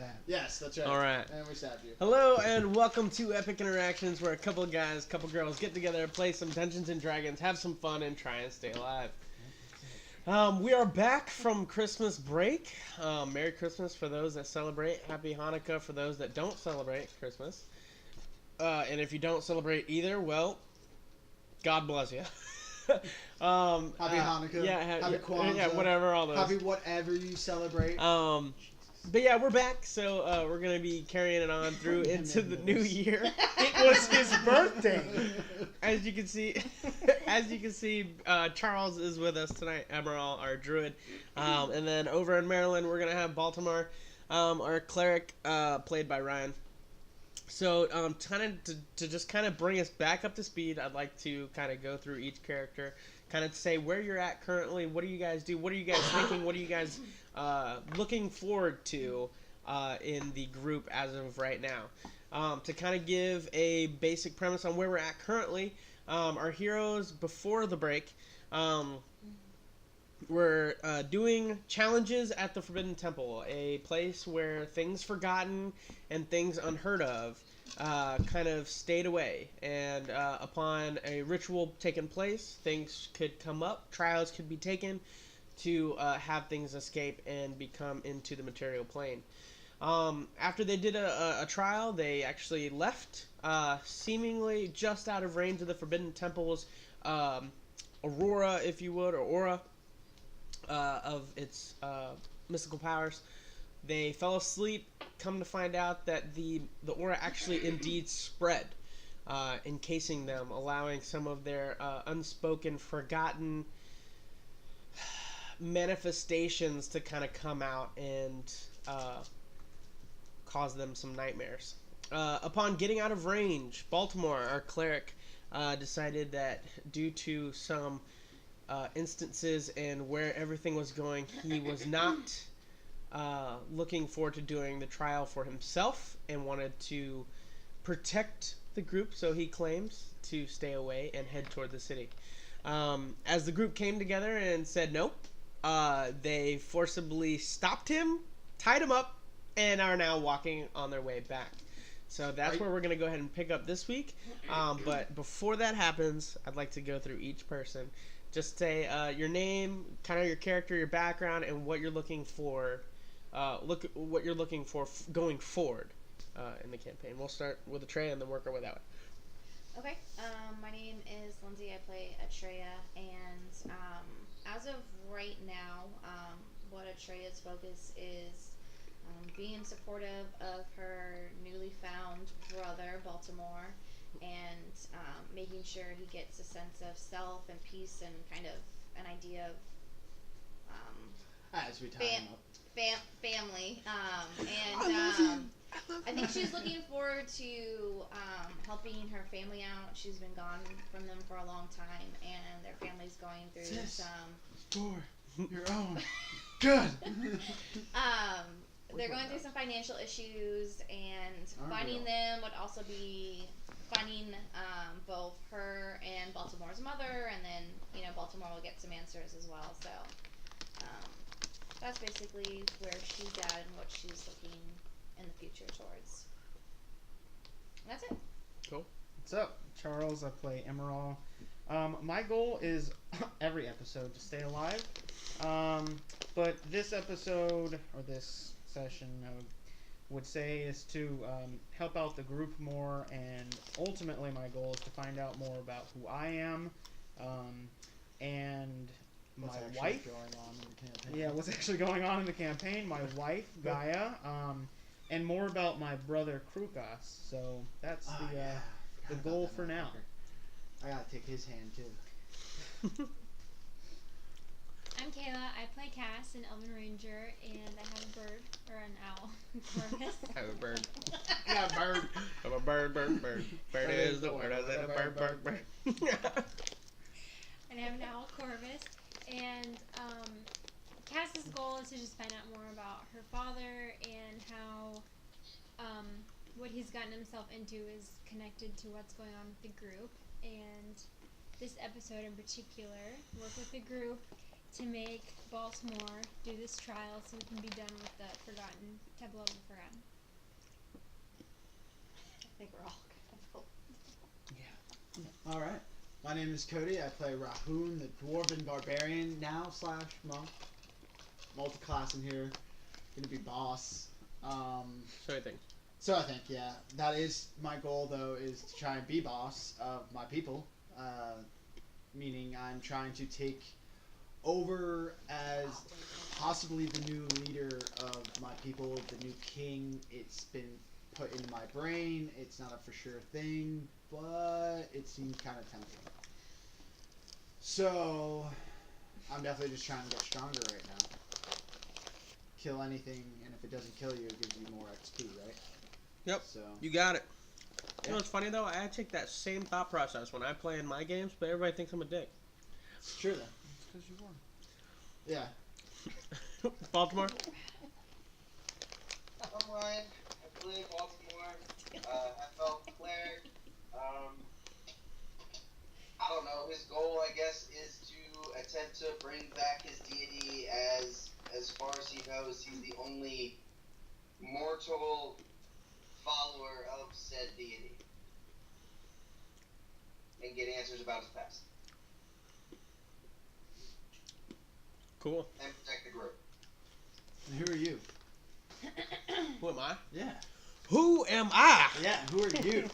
stab. Yes, that's right. All right. And we stabbed you. Hello and welcome to Epic Interactions, where a couple of guys, couple girls get together, play some Dungeons and Dragons, have some fun, and try and stay alive. We are back from Christmas break. Merry Christmas for those that celebrate. Happy Hanukkah for those that don't celebrate Christmas. And if you don't celebrate either, well, God bless you. Happy Hanukkah. Yeah, happy Kwanzaa. Yeah, whatever, all those. Happy whatever you celebrate. But yeah, we're back, so we're gonna be carrying it on through into the new year. It was his birthday. As you can see, Charles is with us tonight. Emerald, our druid, and then over in Maryland, we're gonna have Baltimore, our cleric, played by Ryan. So, to just kind of bring us back up to speed, I'd like to kind of go through each character, kind of say where you're at currently, what do you guys do, what are you guys thinking, what are you guys looking forward to in the group as of right now. To kind of give a basic premise on where we're at currently, our heroes before the break were doing challenges at the Forbidden Temple, a place where things forgotten and things unheard of kind of stayed away. And upon a ritual taking place, things could come up, trials could be taken to have things escape and become into the material plane. After they did a trial, they actually left, seemingly just out of range of the Forbidden Temple's aurora, if you would, or aura of its mystical powers. They fell asleep, come to find out that the aura actually indeed spread, encasing them, allowing some of their unspoken, forgotten manifestations to kind of come out and cause them some nightmares. Upon getting out of range, Baltimore, our cleric, decided that due to some instances and where everything was going, he was not looking forward to doing the trial for himself and wanted to protect the group, so he claims to stay away and head toward the city. As the group came together and said nope, they forcibly stopped him, tied him up, and are now walking on their way back. So that's where we're going to go ahead and pick up this week. But before that happens, I'd like to go through each person. Just say your name, kind of your character, your background, and what you're looking for. What you're looking for going forward in the campaign. We'll start with Atreya and then work our way that way. Okay. My name is Lindsay. I play Atreya, and as of right now, what Atreya's focus is being supportive of her newly found brother, Baltimore, and making sure he gets a sense of self and peace and kind of an idea of as we tie him up. Family. I think she's looking forward to helping her family out. She's been gone from them for a long time, and their family's going through For your own good. They're going through some financial issues, and finding them would also be finding both her and Baltimore's mother, and then Baltimore will get some answers as well. So that's basically where she's at and what she's looking in the future towards. And that's it. Cool. What's up? Charles, I play Emerald. My goal is every episode to stay alive. But this episode, or this session, I would say, is to help out the group more, and ultimately my goal is to find out more about who I am, and What's my wife. going on in the campaign. Yeah, what's actually going on in the campaign, my wife, Gaia, and more about my brother, Krukas. So that's the goal for now. I gotta take his hand too. I'm Kayla. I play Cass, an Elven Ranger, and I have a bird, or an owl, Corvus. I have a bird. I got a bird. I'm a bird. Bird is the word. I said a bird. And I have an owl, Corvus. And Cass's goal is to just find out more about her father and how what he's gotten himself into is connected to what's going on with the group. And this episode in particular, work with the group to make Baltimore do this trial so we can be done with the Forgotten Temple of the Forgotten. I think we're all gonna vote. All right. My name is Cody. I play Rahun, the dwarven barbarian now / monk. Multi-class in here. Gonna be boss. So I think. So I think, yeah, that is my goal though, is to try and be boss of my people. Meaning I'm trying to take over as possibly the new leader of my people, the new king. It's been put in my brain. It's not a for sure thing, but it seems kind of tempting. So I'm definitely just trying to get stronger right now. Kill anything, and if it doesn't kill you, it gives you more XP, right? Yep. So You got it. You know Yeah. what's funny though? I take that same thought process when I play in my games, but everybody thinks I'm a dick. it's true then. It's because you won. Yeah. Baltimore? I'm Ryan. I play Baltimore. FL cleric. I don't know. His goal, I guess, is to attempt to bring back his deity. As far as he knows, he's the only mortal follower of said deity, and get answers about his past Cool. and protect the group. And who are you? Who am I? Yeah. Who am I? Yeah, who are you?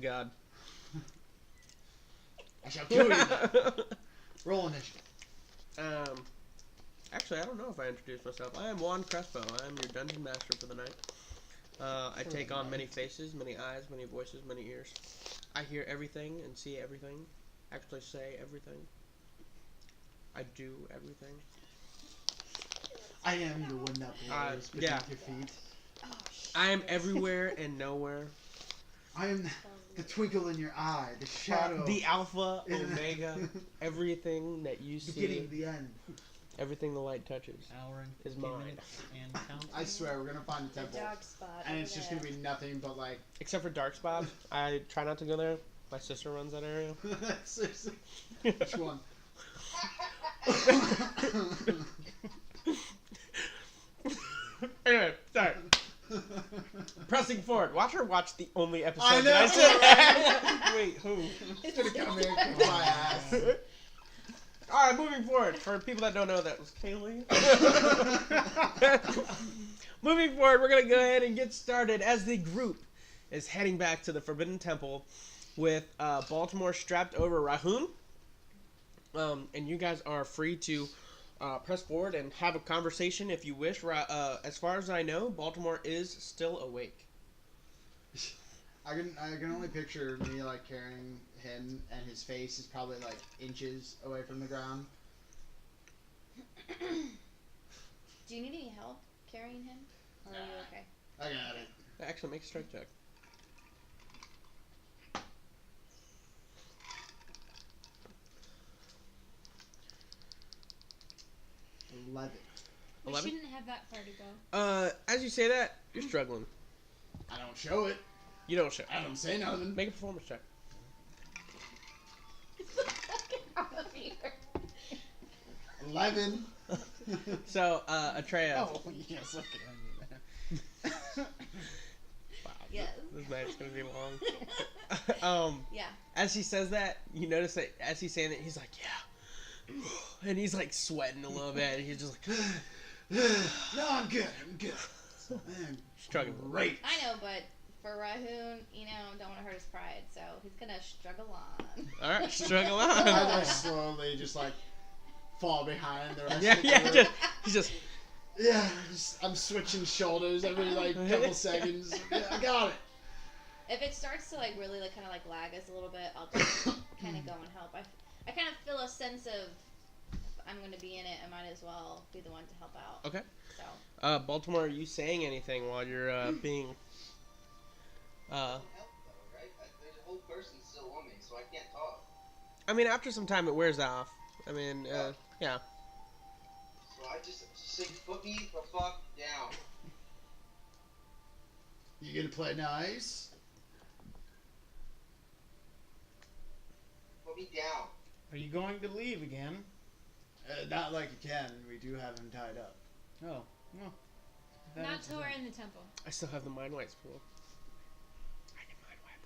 God. I shall kill you. Roll initiative. Actually, I don't know if I introduced myself. I am Juan Crespo. I am your dungeon master for the night. I take on many faces, many eyes, many voices, many ears. I hear everything and see everything. Actually say everything. I do everything. I am the one that blows beneath yeah. your feet. Oh, shit. I am everywhere and nowhere. I am the twinkle in your eye, the shadow. The alpha, omega, everything that you beginning, see, the end. everything the light touches. Hour and Is 15 mine. minutes and counting. I swear, we're gonna find a The temple. dark spot. And over it's just there. gonna be nothing but like. Except for Dark Spot. I try not to go there. My sister runs that area. Seriously. Which one? Anyway, sorry. Pressing forward. Watch her watch the only episode I that I know. said. Wait, who? He's gonna come here and kick my ass. Alright, moving forward. For people that don't know, that was Kaylee. Moving forward, we're going to go ahead and get started as the group is heading back to the Forbidden Temple with Baltimore strapped over Rahun. And you guys are free to press forward and have a conversation if you wish. As far as I know, Baltimore is still awake. I can only picture me like carrying him, and his face is probably like inches away from the ground. Do you need any help carrying him? Or are you okay? I got it. Actually, make a strike check. 11. We 11? shouldn't have that far to go. As you say that, you're struggling. I don't show it. You don't show. I don't say nothing. Make a performance check. Out of here. 11. So, Atreya. Oh, yes, okay. Wow, Yes. this night's gonna be long. Yeah. As he says that, you notice that as he's saying it, he's like, yeah. And he's like sweating a little bit. And he's just like, No, I'm good. I'm good. Man, struggling. great. I know, but for Rahun, don't want to hurt his pride, so he's gonna struggle on. Alright, struggle I on. just slowly just like fall behind the rest Yeah, of the yeah, group. he's just, Yeah, I'm switching shoulders every like couple seconds. Yeah, I got it. If it starts to like really like kind of like lag us a little bit, I'll just kind of go and help. I kind of feel a sense of if I'm going to be in it, I might as well be the one to help out. okay. So Baltimore, are you saying anything while you're being, Help though, right? There's a whole person still on me, so I can't talk. I mean, after some time it wears off. I mean, yeah. So I just say, put me the fuck down. You gonna play nice? Put me down. Are you going to leave again? Not like you can. We do have him tied up. Oh, well. that Not is till we're that. in the temple. I still have the mind wipe spool. I can mind wipe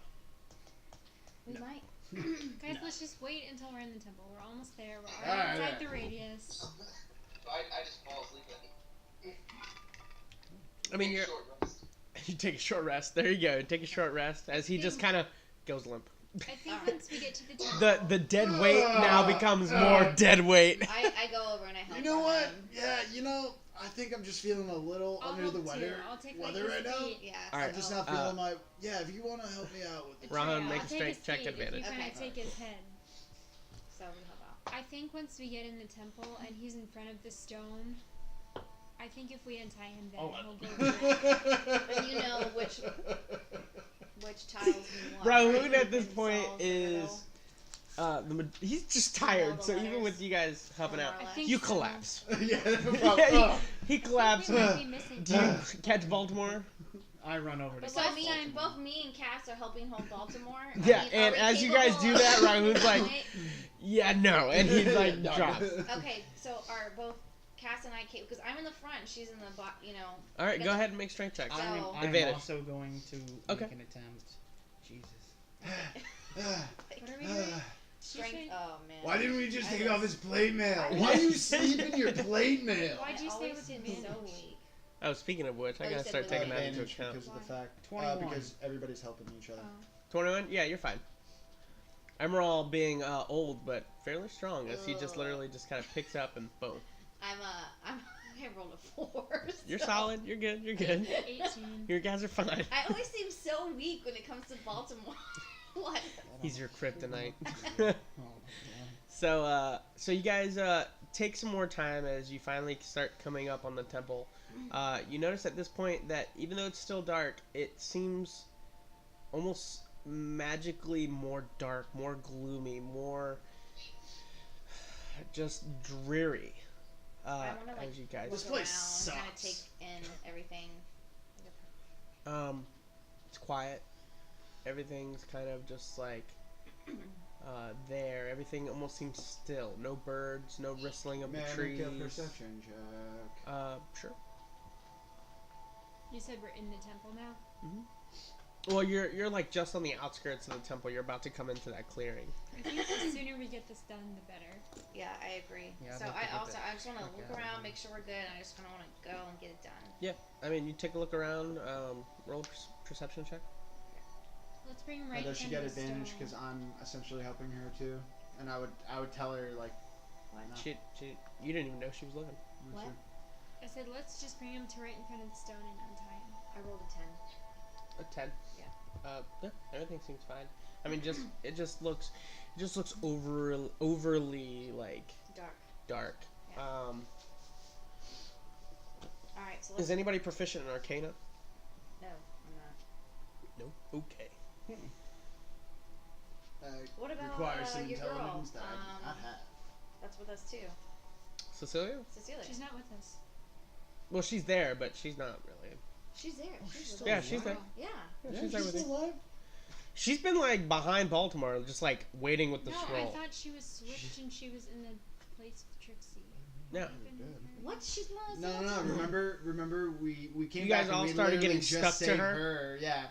him. We might. Guys, No. let's just wait until we're in the temple. We're almost there. We're Alright, already inside alright. the radius. So I just fall asleep then. I mean, Take a you're short rest. you take a short rest. There you go. Take a short rest as he just kind of goes limp. I think Alright. once we get to the temple. The dead weight now becomes more dead weight. I go over and I help You know her. what? Yeah, I think I'm just feeling a little I'll under help the too. weather. I'll take weather like right his now. feet. Yeah. Alright. I'm just so- not feeling my. Yeah, if you want to help me out with the Ron, I'll make a take strength his check feet advantage. If you kind of Okay. take his head. So we help out. I think once we get in the temple and he's in front of the stone, I think if we untie him, then he'll go through. And you know which tiles we want. Rahoon right? at You this can point solve the is riddle. he's just tired. the So even letters. with you guys helping out, More or I less. think you so. collapse. Yeah, Yeah, he collapses. We might be missing Do you catch Baltimore? I run over to But catch both Baltimore. me and Cass are helping hold Baltimore. Yeah, I mean, and are we as you guys capable do that, of- Rahoon's like, Wait, yeah, no, and he like No. drops. okay, so are both Cass and I capable? Because I'm in the front, she's in the All right, go ahead and make strength checks. I'm, So- I'm Advantage. also going to Okay. make an attempt. Jesus. What are we doing? strength. Oh man. Why didn't we just I take was- off his plate mail? I Why was- you sleep in your plate mail? Why'd you I stay always with seem advantage? so weak. Oh, speaking of which, I Oh, you gotta said start with taking that into Advantage account. because of the fact 21. because everybody's helping each other. Oh. 21? Yeah, you're fine. Emerald being old but fairly strong, as he just Ugh. literally just kind of picks up and boom. I rolled a 4. You're so- solid. You're good. You're good. 18. Your guys are fine. I always seem so weak when it comes to Baltimore. What? He's your kryptonite. Oh, man. So you guys take some more time as you finally start coming up on the temple. You notice at this point that even though it's still dark, it seems almost magically more dark, more gloomy, more just dreary. I wanna, like, as you guys, This Look place around, kind of sucks. take in everything. it's quiet. Everything's kind of just like there. Everything almost seems still. No birds, no rustling of May the I trees. make a perception check? Sure. You said we're in the temple now? Well, you're like just on the outskirts of the temple. You're about to come into that clearing. I think the sooner we get this done, the better. Yeah, I agree. Yeah, I'd so like to get that I just want to check look out. around, make sure we're good, and I just kind of want to go and get it done. Yeah, I mean, you take a look around. Roll a perception check. Let's bring him Or right does she in get the advantage stone. because I'm essentially helping her too? And I would tell her like. What? No. She, you didn't even know she was looking. What? I said, let's just bring him to right in front of the stone and untie him. I rolled a 10. A 10. Yeah. Yeah, everything seems fine. I mean, it just looks overly like Dark. dark. Yeah. All right, so let's. Is anybody proficient in Arcana? No, I'm not. No. Okay. What about requires some your girl? intelligence that I do not have. That's with us too. Cecilia? Cecilia. She's not with us. Well, she's there, but she's not really. She's there. she's with still Yeah, us. she's there. Yeah. Yeah, she's there with you. alive. She's been like behind Baltimore, just like waiting with the No, scroll. I thought she was switched and she was in the place with Trixie. Yeah. What happened with her? What? She's not. No. Remember, we came You back guys and all we started literally getting just stuck to saved her? Yeah,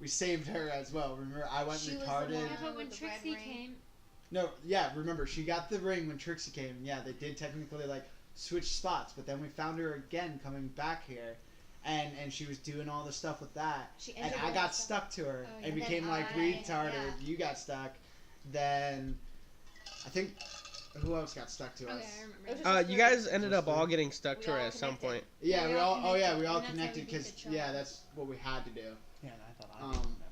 we saved her as well. Remember, I went She was the retarded. one- Yeah, but when with the red Trixie ring. came, No, yeah, remember, she got the ring when Trixie came. Yeah, they did technically like switch spots, but then we found her again coming back here, and she was doing all the stuff with that. She And ended I up got stuff. stuck to her Oh, and yeah. became Then like I- retarded. yeah. You got stuck. Then I think who else got stuck to okay, us? I remember. It was now. just You three. guys ended Just up all three. getting stuck We to her all at some connected. point. Yeah, we we all all. Oh yeah, connected, we all and that's how we connected beat because the troll. yeah, that's what we had to do. Yeah, and I thought I Um, didn't remember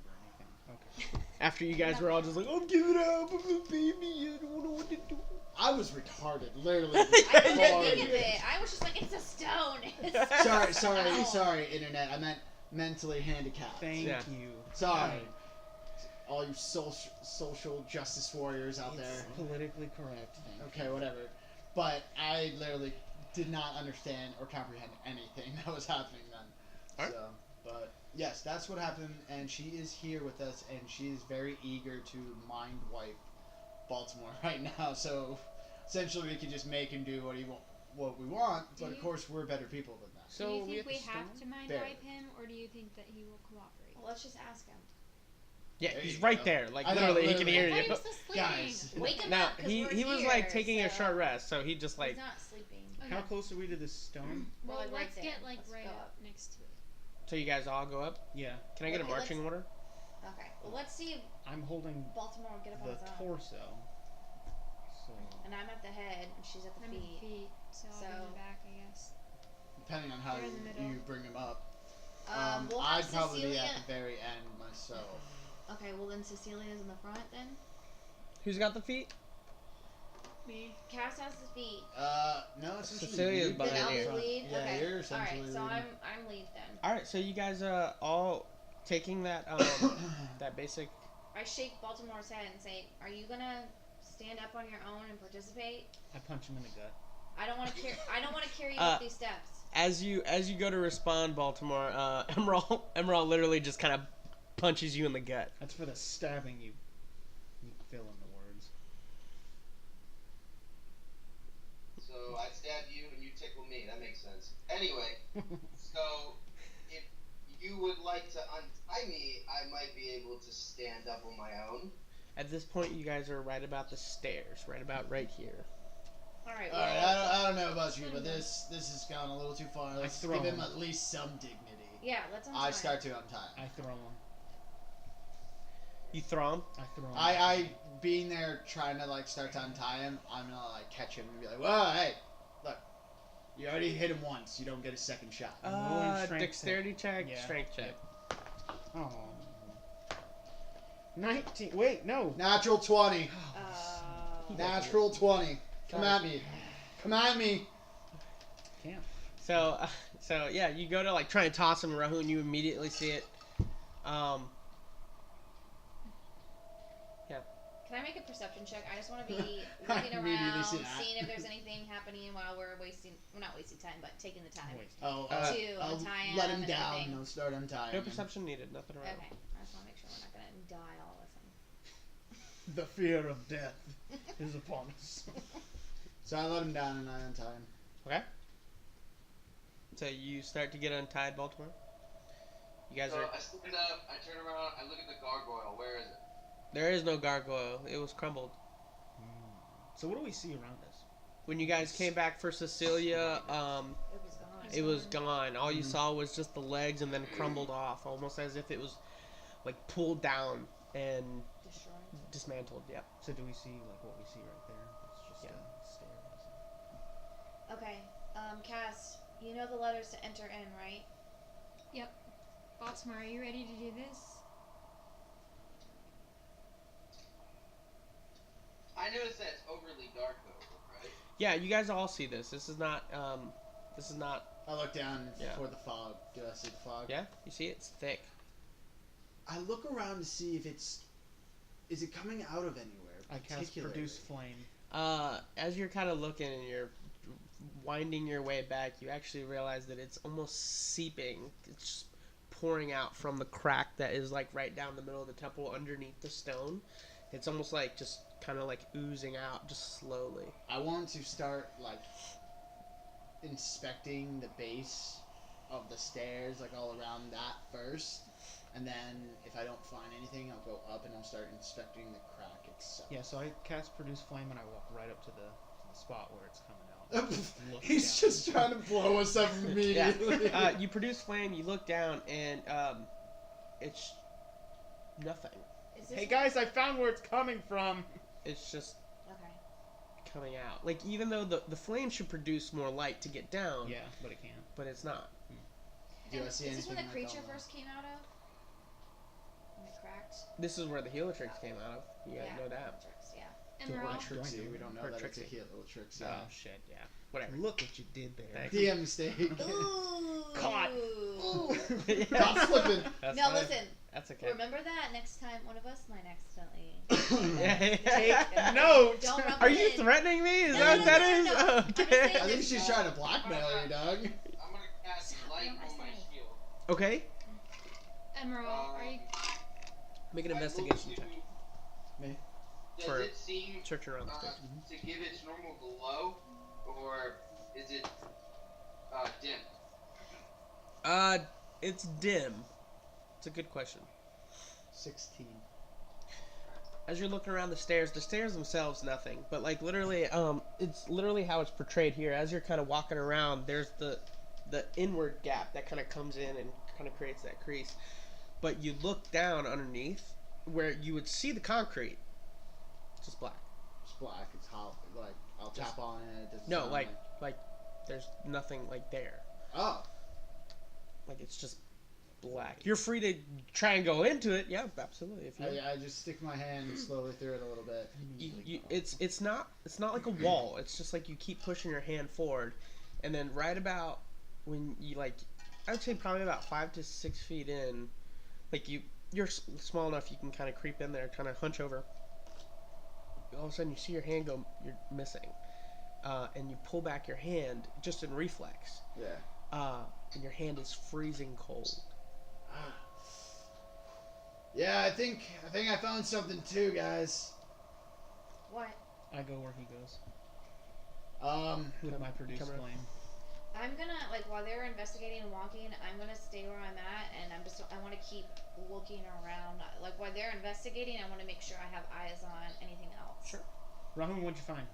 anything. Okay. After you guys were all just like, I'm giving up, I'm a baby, I don't know what to do. I was retarded, literally. I couldn't retarded. think of it. I was just like, it's a stone. It's Sorry, Ow. sorry, internet. I meant mentally handicapped. Thank Yeah. you. Sorry. All you social justice warriors out It's there. politically correct. Thank Okay, whatever. But I literally did not understand or comprehend anything that was happening then. Alright. So, but yes, that's what happened, and she is here with us, and she is very eager to mind wipe Baltimore right now, so essentially we can just make him do what we want. But of course, we're better people than that. So do you we think we have have to to mind Barely. wipe him, or do you think that he will cooperate? Well, let's just ask him. Yeah, There he's you right go. there. Like I know, literally, he can literally. hear I thought he you. was still sleeping. Guys. Wake him No, up, 'cause he we're was here, like taking a so- short rest, so he just like. He's not sleeping. Okay. How close are we to this stone? We're, Well, like, right let's there. get like Let's right go up up. next to it. So you guys all go up. Yeah, Can I get a Okay, marching order? Okay. Well, let's see if I'm holding Baltimore will get up on the his own. torso. So And I'm at the head, and she's at the I'm at feet. the feet, so I'll be in So- the back, I guess. Depending on how They're in the middle. you bring him up. We'll have I'd probably be Cecilia. at the very end myself. Okay, well then Cecilia's in the front then. Who's got the feet? Me. Cass has the feet. No, it's essentially Cecilia's you behind Then I'll you. be lead. Yeah, Okay. you're essentially All right, so leading. I'm lead then. All right, so you guys all taking that that basic. I shake Baltimore's head and say, "Are you gonna stand up on your own and participate? I punch him in the gut. I don't want to carry. I don't want to carry you Uh, up these steps." As you go to respond, Baltimore, Emerald literally just kind of punches you in the gut. That's for the stabbing you. You fill in the words. So I stab you and you tickle me. That makes sense. Anyway, so if you would like to untie me, I might be able to stand up on my own. At this point, you guys are right about the stairs, right about right here. All right. All right, Well, I don't know about you, but this has gone a little too far. Let's throw give him him. at least some dignity. yeah. Let's untie. I start to untie him. I throw him. You throw him. I throw him. I being there trying to like start to untie him, I'm gonna like catch him and be like, "Whoa, hey, look, you already hit him once. You don't get a second shot." Rolling strength Dexterity check, Yeah. strength check. Oh. 19. Wait, no. Natural 20. Natural. Natural 20. Come Sorry. at me. Come at me. Can't. So yeah, you go to like try and toss him, Rahu, and you immediately see it. Can I make a perception check? I just want to be looking Immediately around, see that. seeing if there's anything happening while we're not wasting time, but taking the time. Wait. Oh, To I'll untie him let him and down. everything. I'll start untying No him. perception needed. Nothing around. Okay. I just want to make sure we're not gonna die all of a sudden. The fear of death is upon us. So I let him down and I untie him. Okay. So you start to get untied, Baltimore. You guys So are. I stand up, I turn around, I look at the gargoyle. Where is it? There is no gargoyle. It was crumbled. So what do we see around us? When you guys came back for Cecilia, It was gone. it was gone. All you saw was just the legs and then crumbled off, almost as if it was like pulled down and Destroyed. dismantled. Yep. So do we see like what we see right there? It's just Yeah. a stair. Okay. Cass, you know the letters to enter in, right? Baltimore, are you ready to do this? I noticed that it's overly dark though, right? Yeah, you guys all see this. This is not. This is not. I look down Yeah. for the fog. Do I see the fog? Yeah, you see it? It's thick. I look around to see if is it coming out of anywhere? I cast particularly? produce flame. As you're kind of looking and you're winding your way back, you actually realize that it's almost seeping. It's just pouring out from the crack that is like right down the middle of the temple underneath the stone. It's almost like just kind of like oozing out just slowly. I want to start like inspecting the base of the stairs, like all around that first, and then if I don't find anything, I'll go up and I'll start inspecting the crack itself. Yeah, so I cast produce flame and I walk right up to the spot where it's coming out. Look He's down. just trying to blow us up immediately. You produce flame, you look down, and it's nothing. Is this Hey guys, I found where it's coming from. It's just Okay. coming out. Like, even though the flame should produce more light to get down, Yeah, but it can't. but it's not. Do I And see is this when the anything like creature all that? first came out of? When it cracked? This is where the Helix came out of. You guys know that. Tricks, yeah. Emerald. Trixie, Join we don't know Or that Trixie. it's a little Trixie. Oh, shit, yeah. Whatever. Look what you did there. Thanks. DM mistake. Ooh. Caught. Not flipping. That's No, fine. listen. That's okay. Remember that next time one of us might accidentally. Yeah. Note. Don't rub Are it you in. threatening me? Is No, that no, what that no, is? no, no. I'm just Okay. saying I think she's trying to blackmail you, Doug. I'm gonna cast light on my shield. Okay. Emerald, are you? Make an I investigation move check. to- Me? Does it seem searching around the stage. to give its normal glow, or is it dim? It's dim. It's a good question. 16. As you're looking around the stairs themselves, nothing. But like literally, it's literally how it's portrayed here. As you're kind of walking around, there's the inward gap that kind of comes in and kind of creates that crease. But you look down underneath, where you would see the concrete. It's just black. It's black. It's hollow. Like, I'll tap on it. It doesn't No, sound like there's nothing like there. Oh. Like it's just black. You're free to try and go into it. Yeah, absolutely. If you, I just stick my hand slowly through it a little bit. it's not like a wall. It's just like you keep pushing your hand forward, and then right about when you like, I would say probably about 5 to 6 feet in, like you're small enough you can kind of creep in there, kind of hunch over. All of a sudden you see your hand go, you're missing, and you pull back your hand just in reflex. Yeah. And your hand is freezing cold. Yeah, I think I found something too, guys. What? I go where he goes with Come my produce come around. flame. I'm gonna, like, while they're investigating and walking, I'm gonna stay where I'm at, and I want to keep looking around. Like, while they're investigating, I want to make sure I have eyes on anything else. Sure. Rahun, what'd you find?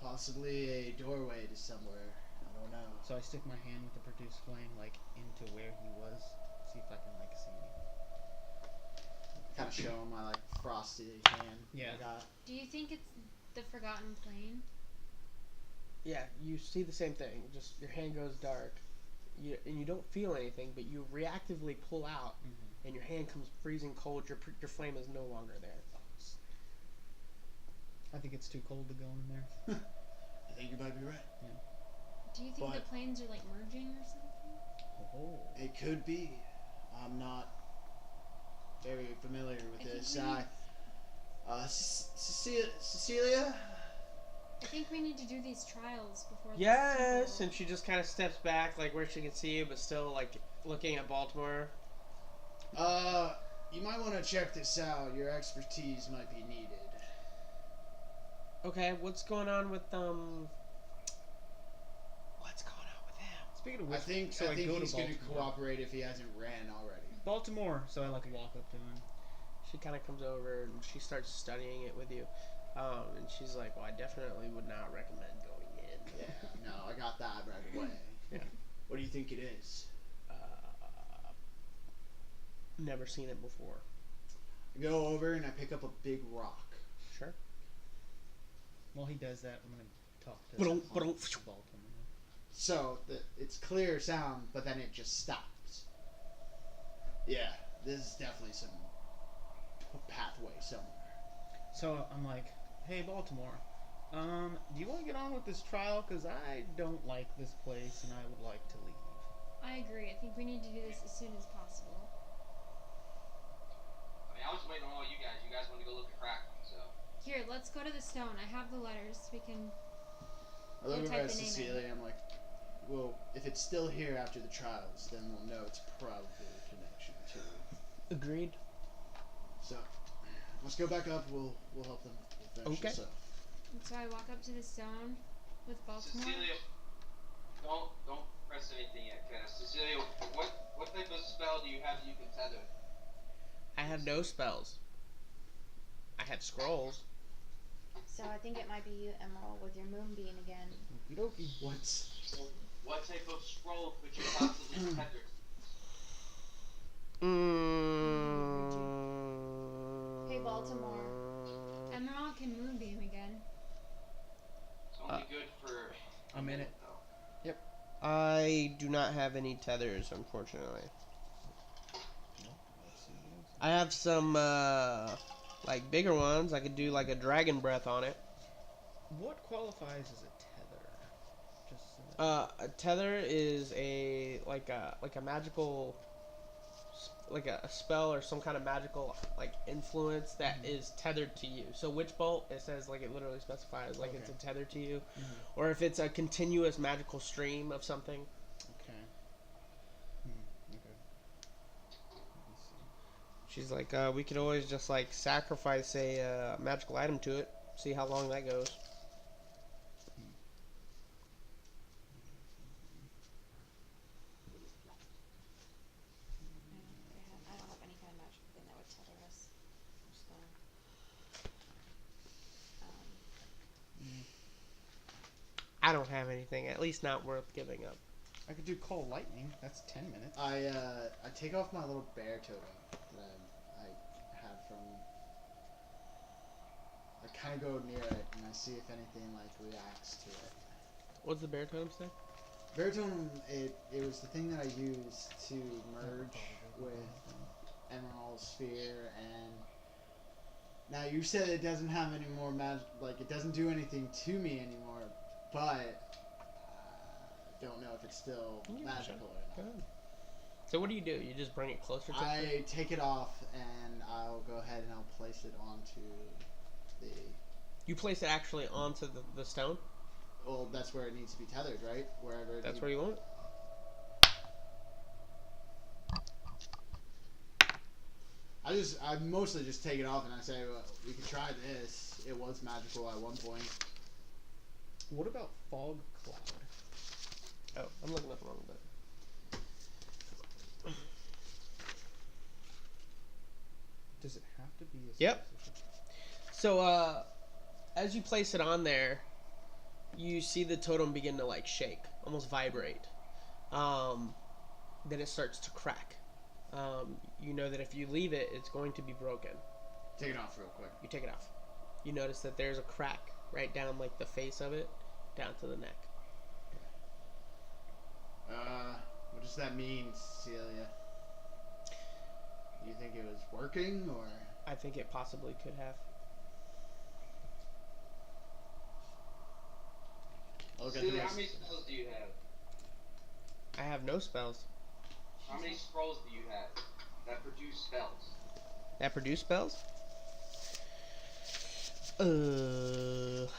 Possibly a doorway to somewhere. I don't know. So I stick my hand with the produce flame, like, into where he was. See if I can, like, see anything. Kind of show him my, like, frosty hand. Yeah. I got. Do you think it's the Forgotten Plane? Yeah, you see the same thing. Just your hand goes dark, and you don't feel anything, but you reactively pull out, and your hand comes freezing cold. Your flame is no longer there. I think it's too cold to go in there. I think you might be right. Do you think the But- planes are like merging or something? Oh. It could be. I'm not very familiar with I think this. we need- Cecilia? I think we need to do these trials before. Yes, this and she just kind of steps back, like where she can see you, but still like looking at Baltimore. You might want to check this out. Your expertise might be needed. Okay, what's going on with What's going on with him? Speaking of I which, think so I, think go he's to going to Baltimore. cooperate if he hasn't ran already. Baltimore, so I, like, walk up to him. She kind of comes over and she starts studying it with you, and she's like, "Well, I definitely would not recommend going in." Yeah, no, I got that right away. Yeah. What do you think it is? Never seen it before. I go over and I pick up a big rock. Sure. While he does that, I'm going to talk to Ba-dum. Baltimore. So it's clear sound, but then it just stops. Yeah, this is definitely some pathway somewhere. So I'm like, hey, Baltimore, do you want to get on with this trial? Because I don't like this place and I would like to leave. I agree. I think we need to do this as soon as possible. I mean, I was waiting on all you guys. You guys want to go look at crack, so. Here, let's go to the stone. I have the letters. We can. I look We'll over type at the name in. Cecilia. I'm like, well, if it's still here after the trials, then we'll know it's probably a connection to it. Agreed. So let's go back up. We'll help them finish Okay. this up. And so I walk up to the stone with Baltimore. Cecilia, don't press anything yet, Cass. Cecilia, what type of spell do you have that you can tether? I had no spells. I had scrolls. So I think it might be you, Emerald, with your moonbeam again. Okie dokie. What type of scroll could you possibly tether? Hey, Baltimore. Emerald can moonbeam again. It's only good for A minute. though. I do not have any tethers, unfortunately. I have some, like, bigger ones. I could do, like, a dragon breath on it. What qualifies as a tether? Just A tether is a magical, like a spell or some kind of magical, like, influence that is tethered to you. So Witch Bolt, it says, like, it literally specifies, like, it's a tether to you. Or if it's a continuous magical stream of something. Okay. Okay. Let me see. She's like, we could always just like sacrifice a magical item to it. See how long that goes. I don't have any kind of magical thing that would tether us. Just gonna, I don't have anything, at least not worth giving up. I could do Call Lightning. That's 10 minutes. I take off my little bear totem that I had from. I kind of go near it and I see if anything like reacts to it. What's the bear totem say? Bear totem, it was the thing that I used to merge with Emerald Sphere, and now you said it doesn't have any more magic, like it doesn't do anything to me anymore, but don't know if it's still magical or not. Good. So what do? You just bring it closer to I take it off and I'll go ahead and I'll place it onto the. You place it actually onto the stone? Well, that's where it needs to be tethered, right? Wherever. That's where you want it? I mostly just take it off and I say, well, we could try this. It was magical at one point. What about Fog Cloud? Oh, I'm looking at the wrong bit. Does it have to be a Yep. specific? So, as you place it on there, you see the totem begin to like shake, almost vibrate. Then it starts to crack. You know that if you leave it, it's going to be broken. Take it off real quick. You take it off. You notice that there's a crack right down like the face of it, down to the neck. What does that mean, Celia? Do you think it was working, or? I think it possibly could have. Celia, how many spells do you have? I have no spells. How many scrolls do you have that produce spells? That produce spells? how did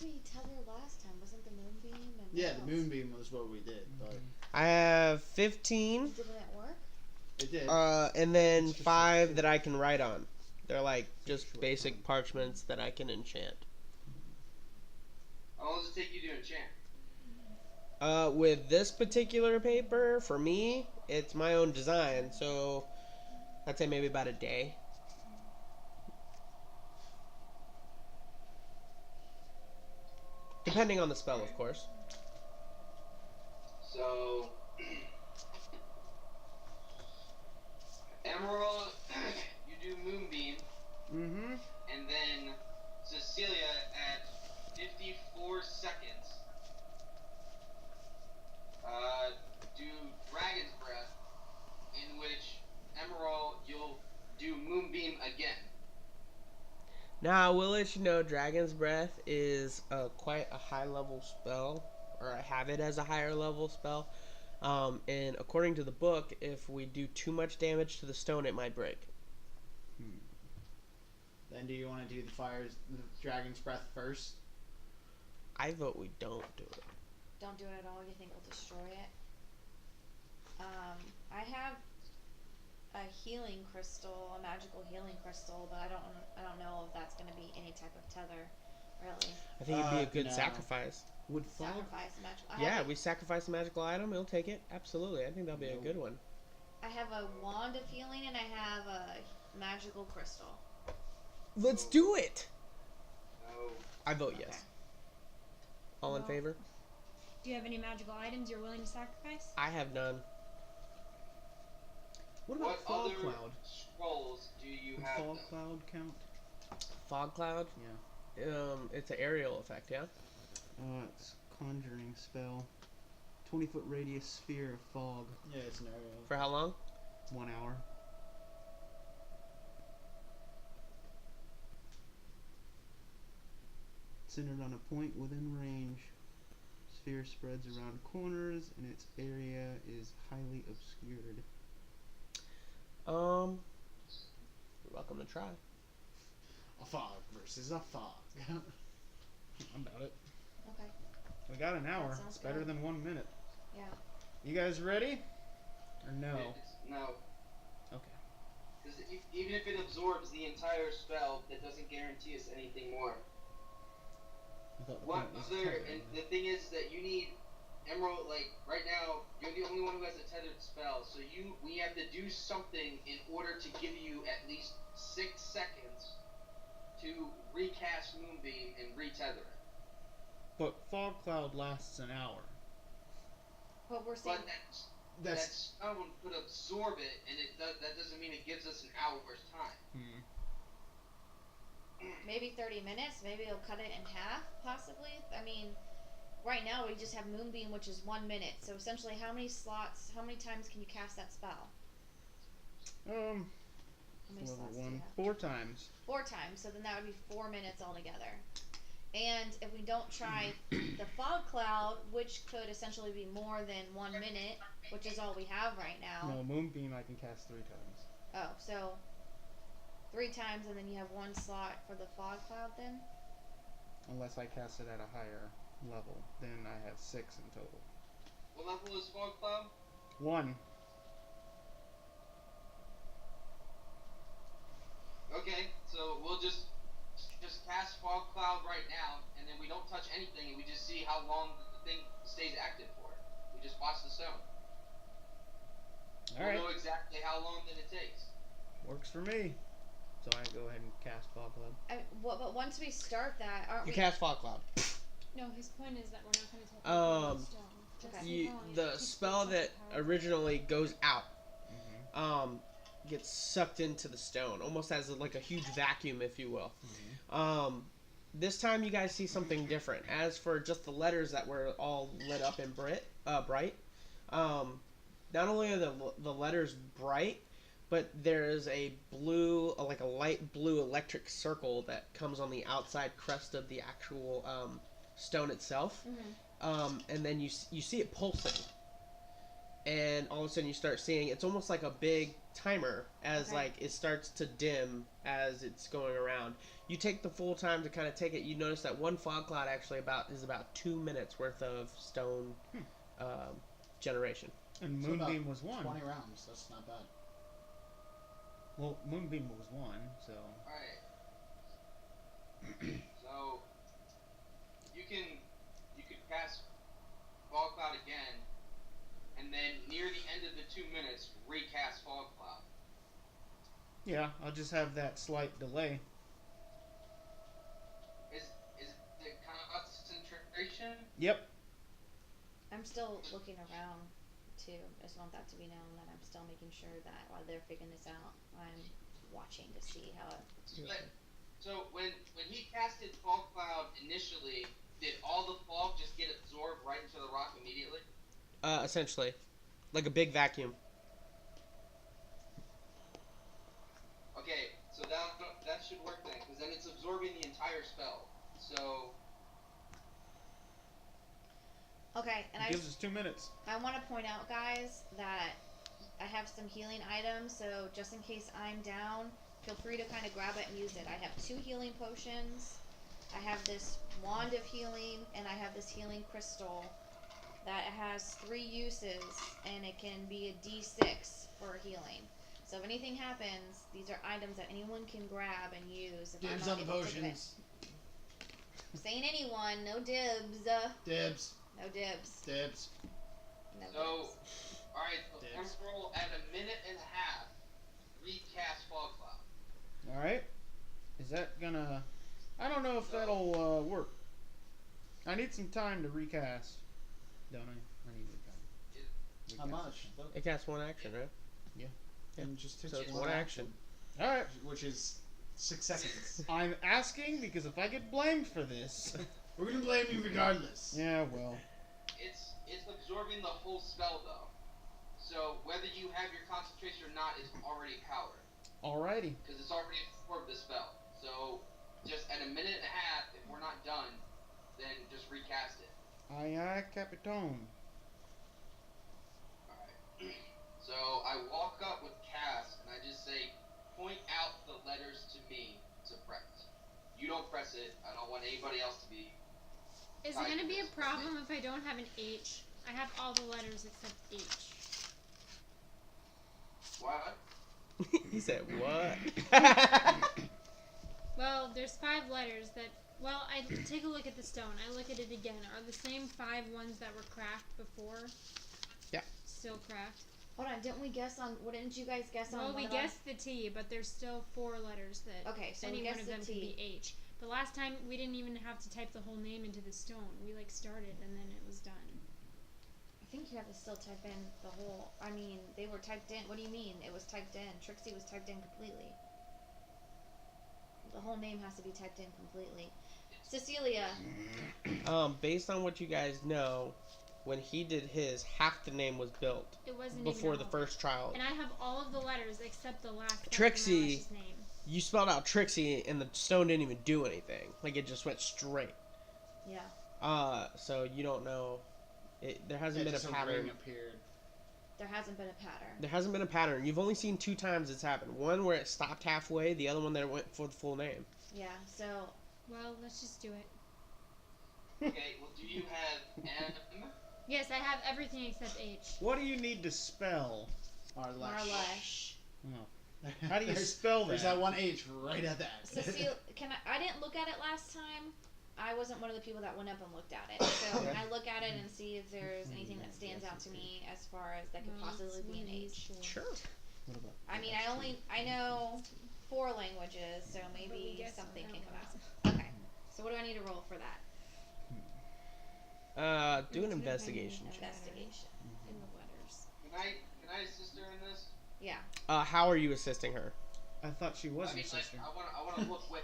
we tether last time? Wasn't the moonbeam? And Yeah, what the else? moonbeam was what we did, but I have 15. Didn't it work? it did. And then It's just 5 that I can write on. They're like just basic parchments that I can enchant. How long does it take you to enchant? With this particular paper, for me, it's my own design, so I'd say maybe about a day. Depending on the spell, of course. So, Emerald, you do Moonbeam, Mm-hmm. and then Cecilia at 54 seconds, do Dragon's Breath, in which Emerald, you'll do Moonbeam again. Now, I will let you know, Dragon's Breath is quite a high-level spell, or I have it as a higher-level spell. And according to the book, if we do too much damage to the stone, it might break. Then do you want to do the dragon's breath first? I vote we don't do it. Don't do it at all. You think it'll destroy it? I have a healing crystal, a magical healing crystal, but I don't know if that's going to be any type of tether, really. I think it'd be a good No. sacrifice. Would Fog... Sacrifice a magical. Yeah, we sacrifice a magical item, it'll take it. Absolutely. I think that'll be a good one. I have a wand of healing and I have a magical crystal. Let's do it! No. I vote yes. Okay. All in No. favor? Do you have any magical items you're willing to sacrifice? I have none. What about What Fog other Cloud? scrolls do you Would have? Fog then? Cloud count? Fog cloud? Yeah. It's an aerial effect, yeah? It's conjuring spell. 20-foot radius sphere of fog. Yeah, it's an aerial. For how long? 1 hour. Centered on a point within range. Sphere spreads around corners and its area is highly obscured. You're welcome to try. A fog versus a fog. I'm about it. Okay. We got an hour. That sounds It's better good. than 1 minute. Yeah. You guys ready? Or no? No. Okay. Because even if it absorbs the entire spell, that doesn't guarantee us anything more. I thought the What point was other? tethering And it. the thing is that you need Emerald. Like right now, you're the only one who has a tethered spell. So we have to do something in order to give you at least 6 seconds to recast Moonbeam and retether it. But Fog Cloud lasts an hour. But we're saying But that stone could absorb it, and that doesn't mean it gives us an hour's time. maybe 30 minutes. Maybe it'll cut it in half, possibly. I mean, right now we just have Moonbeam, which is 1 minute. So essentially, how many times can you cast that spell? How many Level slots do you 1. have? 4 times. 4 times. So then that would be 4 minutes altogether. And if we don't try the Fog Cloud, which could essentially be more than 1 minute, which is all we have right now. No, Moonbeam I can cast 3 times. Oh, so 3 times, and then you have 1 slot for the Fog Cloud then? Unless I cast it at a higher level. Then I have 6 in total. What level is Fog Cloud? 1. Okay, so we'll just cast Fog Cloud right now, and then we don't touch anything, and we just see how long the thing stays active for. We just watch the stone. Alright. We'll know exactly how long that it takes. Works for me. So I go ahead and cast Fog Cloud. But once we start that, aren't You we? cast Fog Cloud. No, his point is that we're not going to take the stone. Just Okay. The keeps spell the that power. originally goes out Mm-hmm. gets sucked into the stone, almost as like a huge vacuum, if you will. Mm-hmm. This time you guys see something different. As for just the letters that were all lit up in bright, not only are the letters bright, but there is a blue, like a light blue electric circle that comes on the outside crest of the actual stone itself. Mm-hmm. And then you see it pulsing. And all of a sudden you start seeing, it's almost like a big timer as Okay. like it starts to dim as it's going around. You take the full time to kind of take it. You notice that one fog cloud actually is about 2 minutes worth of stone generation. And So Moonbeam about was 1. 20 rounds. That's not bad. Well, Moonbeam was 1, so. Alright. So you can cast Fog Cloud again, and then near the end of the 2 minutes, recast Fog Cloud. Yeah, I'll just have that slight delay. Is it concentration? Yep. I'm still looking around too. I just want that to be known that I'm still making sure that while they're figuring this out, I'm watching to see how it. So when he casted Fog Cloud initially, did all the fog just get absorbed right into the rock immediately? Essentially, like a big vacuum. Okay, so that should work then, because then it's absorbing the entire spell. So Okay, and It gives us 2 minutes. I want to point out, guys, that I have some healing items, so just in case I'm down, feel free to kind of grab it and use it. I have 2 healing potions, I have this wand of healing, and I have this healing crystal that has 3 uses, and it can be a D6 for healing. So if anything happens, these are items that anyone can grab and use. If Dibs I'm on the not able to take potions. I'm saying anyone, no dibs. Dibs. No dibs. Dibs. No So, dibs. alright, so Dibs. Emerald at a minute and a half, recast Fog Cloud. Alright. Is that gonna. I don't know if that'll work. I need some time to recast. Don't I? I need time. How much? It casts 1 action, right? And just takes So it's one 1 action. Alright. Which is 6 seconds. I'm asking because if I get blamed for this. We're gonna blame you regardless. Yeah, well. It's absorbing the whole spell though. So whether you have your concentration or not is already powered. Alrighty. Because it's already absorbed the spell. So just at a minute and a half, if we're not done, then just recast it. Aye, aye, Capitan. Alright. So I walk up with Cass and I just say, point out the letters to me to press. You don't press it. I don't want anybody else to be. Is it going to be a problem if I don't have an H? I have all the letters except H. What? He said what? Well, there's 5 letters that. Well, I take a look at the stone. I look at it again. Are the same 5 ones that were cracked before? Yeah. Still cracked. Hold on, didn't we guess on? What didn't you guys guess on? Well, we one of them? guessed the T, but there's still 4 letters that. Okay, so we any one guessed of the them could T. be H. The last time we didn't even have to type the whole name into the stone. We started and then it was done. I think you have to still type in the whole. I mean, they were typed in. What do you mean? It was typed in. Trixie was typed in completely. The whole name has to be typed in completely. Cecilia. Based on what you guys know, when he did his, half the name was built It wasn't before even the all first trial. And I have all of the letters except the last letter Trixie. of name. You spelled out Trixie, and the stone didn't even do anything. Like, it just went straight. Yeah. So you don't know. There hasn't been a pattern. ring appeared. There hasn't been a pattern. There hasn't been a pattern. You've only seen 2 times it's happened. One where it stopped halfway, the other one that it went for the full name. Yeah. So. Well, let's just do it. Okay, well, do you have M? Yes, I have everything except H. What do you need to spell? Marlesh. Oh. How do you spell There's that? that one H right at that. Cecilia, I didn't look at it last time. I wasn't one of the people that went up and looked at it. So Okay. I look at it and see if there's anything that stands out to me as far as that could No, possibly it's be an one of these H. 4. Sure. What about? I mean, I know 4 languages, so But we maybe guessed on something that can come one. out. Okay. So what do I need to roll for that? Do an It's investigation been- check. Investigation. In the letters. Can I assist her in this? Yeah. How are you assisting her? I thought she was I mean, your like, sister. I want to look with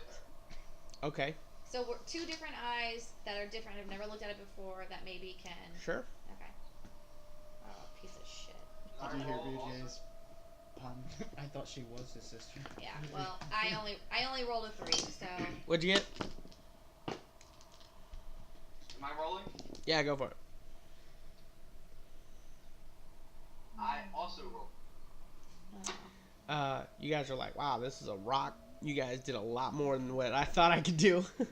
her. Okay. So we're 2 different eyes that are different. I've never looked at it before. That maybe can. Sure. Okay. Oh, piece of shit. Did you hear Roll also. BJ's pun? I thought she was his sister. Yeah. Well, I only rolled a 3, so. What'd you get? Am I rolling? Yeah, go for it. I also roll. You guys are like, wow, this is a rock. You guys did a lot more than what I thought I could do. Yeah.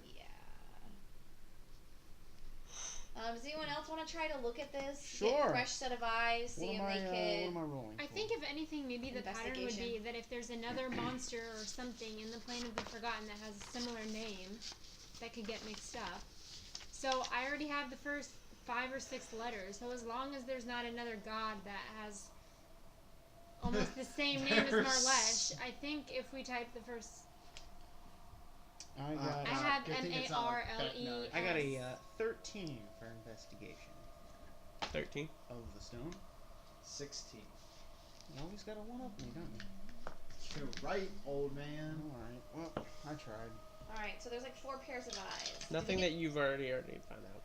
Does anyone else want to try to look at this? Get Sure. a fresh set of eyes, see if they what could. am I rolling? I for? think if anything, maybe the pattern would be Investigation. that if there's another monster or something in the plane of the forgotten that has a similar name, that could get mixed up. So I already have the first 5 or 6 letters. So as long as there's not another god that has almost the same name as Marlesh, I think if we type the first, I got. I have good thing it's not like that, no. MARLE. I got a 13 for investigation 13. of the stone. 16. You always got a one up me, don't you? You're right, old man. All right. Well, I tried. All right. So there's like 4 pairs of eyes. Nothing that you've already found out.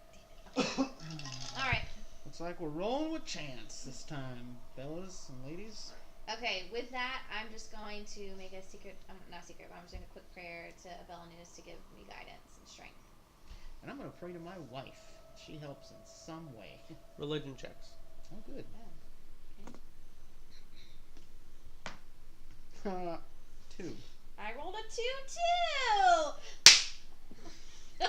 All right. Looks like we're rolling with chance this time, fellas and ladies. Okay. With that, I'm just going to make a secret. Not secret, but I'm just doing a quick prayer to Belinus to give me guidance and strength. And I'm gonna pray to my wife. She helps in some way. Religion checks. Oh, good. Oh. 2. I rolled a 2 too.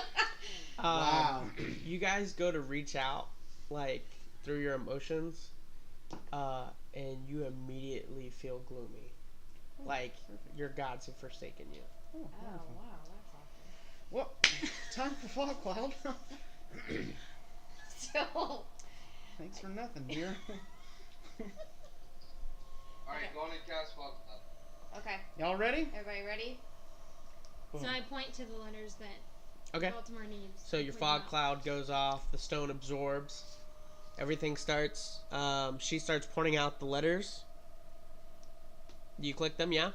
Wow. You guys go to reach out, like, through your emotions, and you immediately feel gloomy. Like, Perfect. your gods have forsaken you. Oh, Oh wonderful. wow, that's awesome. Well, time for fog cloud. So. Thanks for nothing, dear. Alright, Okay. going to cast fog cloud. Okay. Y'all ready? Everybody ready? So I point to the letters that Okay. Baltimore needs. So your Point fog them out. cloud goes off, the stone absorbs, everything starts, she starts pointing out the letters. You click them, yeah?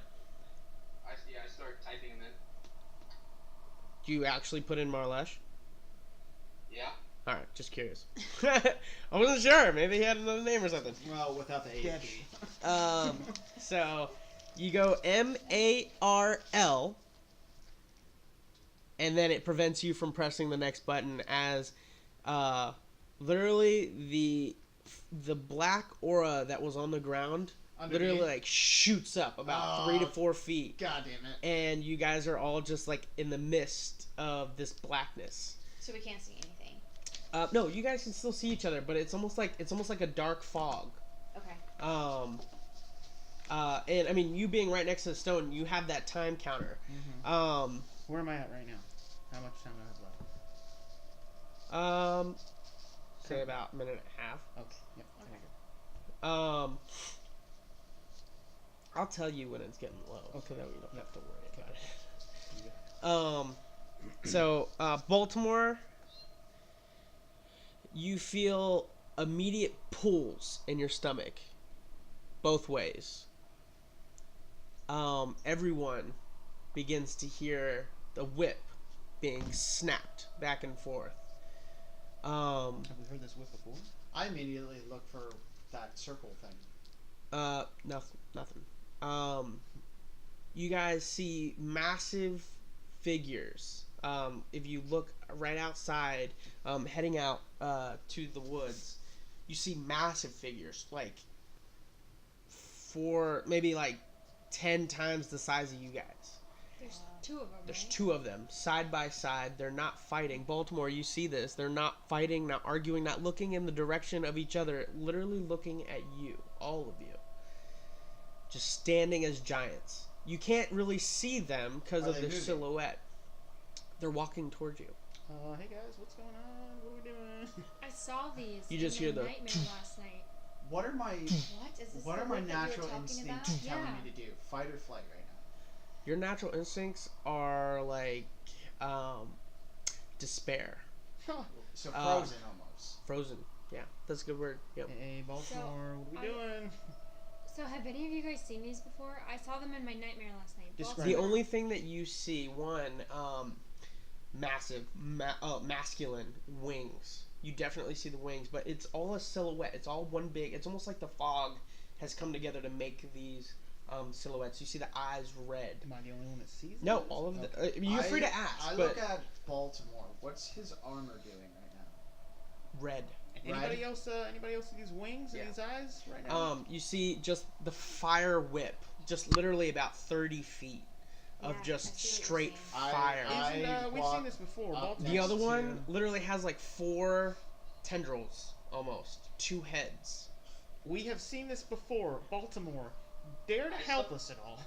I start typing them in. Do you actually put in Marlesh? Yeah. Alright, just curious. I wasn't sure, maybe he had another name or something. Well, without the H. Sketchy. So you go MARL, and then it prevents you from pressing the next button as literally the black aura that was on the ground literally Underneath? like shoots up about 3 to 4 feet, God damn it. and you guys are all just like in the midst of this blackness. So we can't see anything. No, you guys can still see each other, but it's almost like a dark fog. Okay. And I mean, you being right next to the stone, you have that time counter. Mm-hmm. Where am I at right now? How much time do I have left? Say about a minute and a half. Okay. Yep. Okay. I'll tell you when it's getting low, so Okay. that we don't Yep. have to worry Okay. about it. So Baltimore, you feel immediate pulls in your stomach, both ways. Everyone begins to hear the whip being snapped back and forth. Have we heard this whip before? I immediately look for that circle thing. Nothing. You guys see massive figures. If you look right outside, heading out to the woods, you see massive figures, like maybe like 10 times the size of you guys. There's two of them. There's right? two of them side by side. They're not fighting. Baltimore, you see this. They're not fighting, not arguing, not looking in the direction of each other. Literally looking at you, all of you. Just standing as giants. You can't really see them because Are of they their moving? silhouette. They're walking towards you. Hey guys, what's going on? What are we doing? I saw these. You just in hear my the- nightmare last night. What are my What is this? what the are my whip that you were natural talking instincts about? telling Yeah. me to do? Fight or flight right now? Your natural instincts are like despair. So frozen almost. Frozen. Yeah, that's a good word. Yep. Hey Baltimore, what are we doing? So have any of you guys seen these before? I saw them in my nightmare last night. Describe The Right. only thing that you see, one, massive, masculine wings. You definitely see the wings, but it's all a silhouette. It's all one big. It's almost like the fog has come together to make these silhouettes. You see the eyes red. Am I the only one that sees it? No, all of the. You're free to ask, I but look at Baltimore. What's his armor doing right now? red. Anybody else? Anybody else see these wings Yeah. and these eyes right now? You see just the fire whip, just literally about 30 feet of Yeah, I just see what you're straight saying. fire. We've seen this before. up Baltimore. The next other to- one literally has like 4 tendrils, almost 2 heads. We have seen this before. Baltimore, dare to help us at all?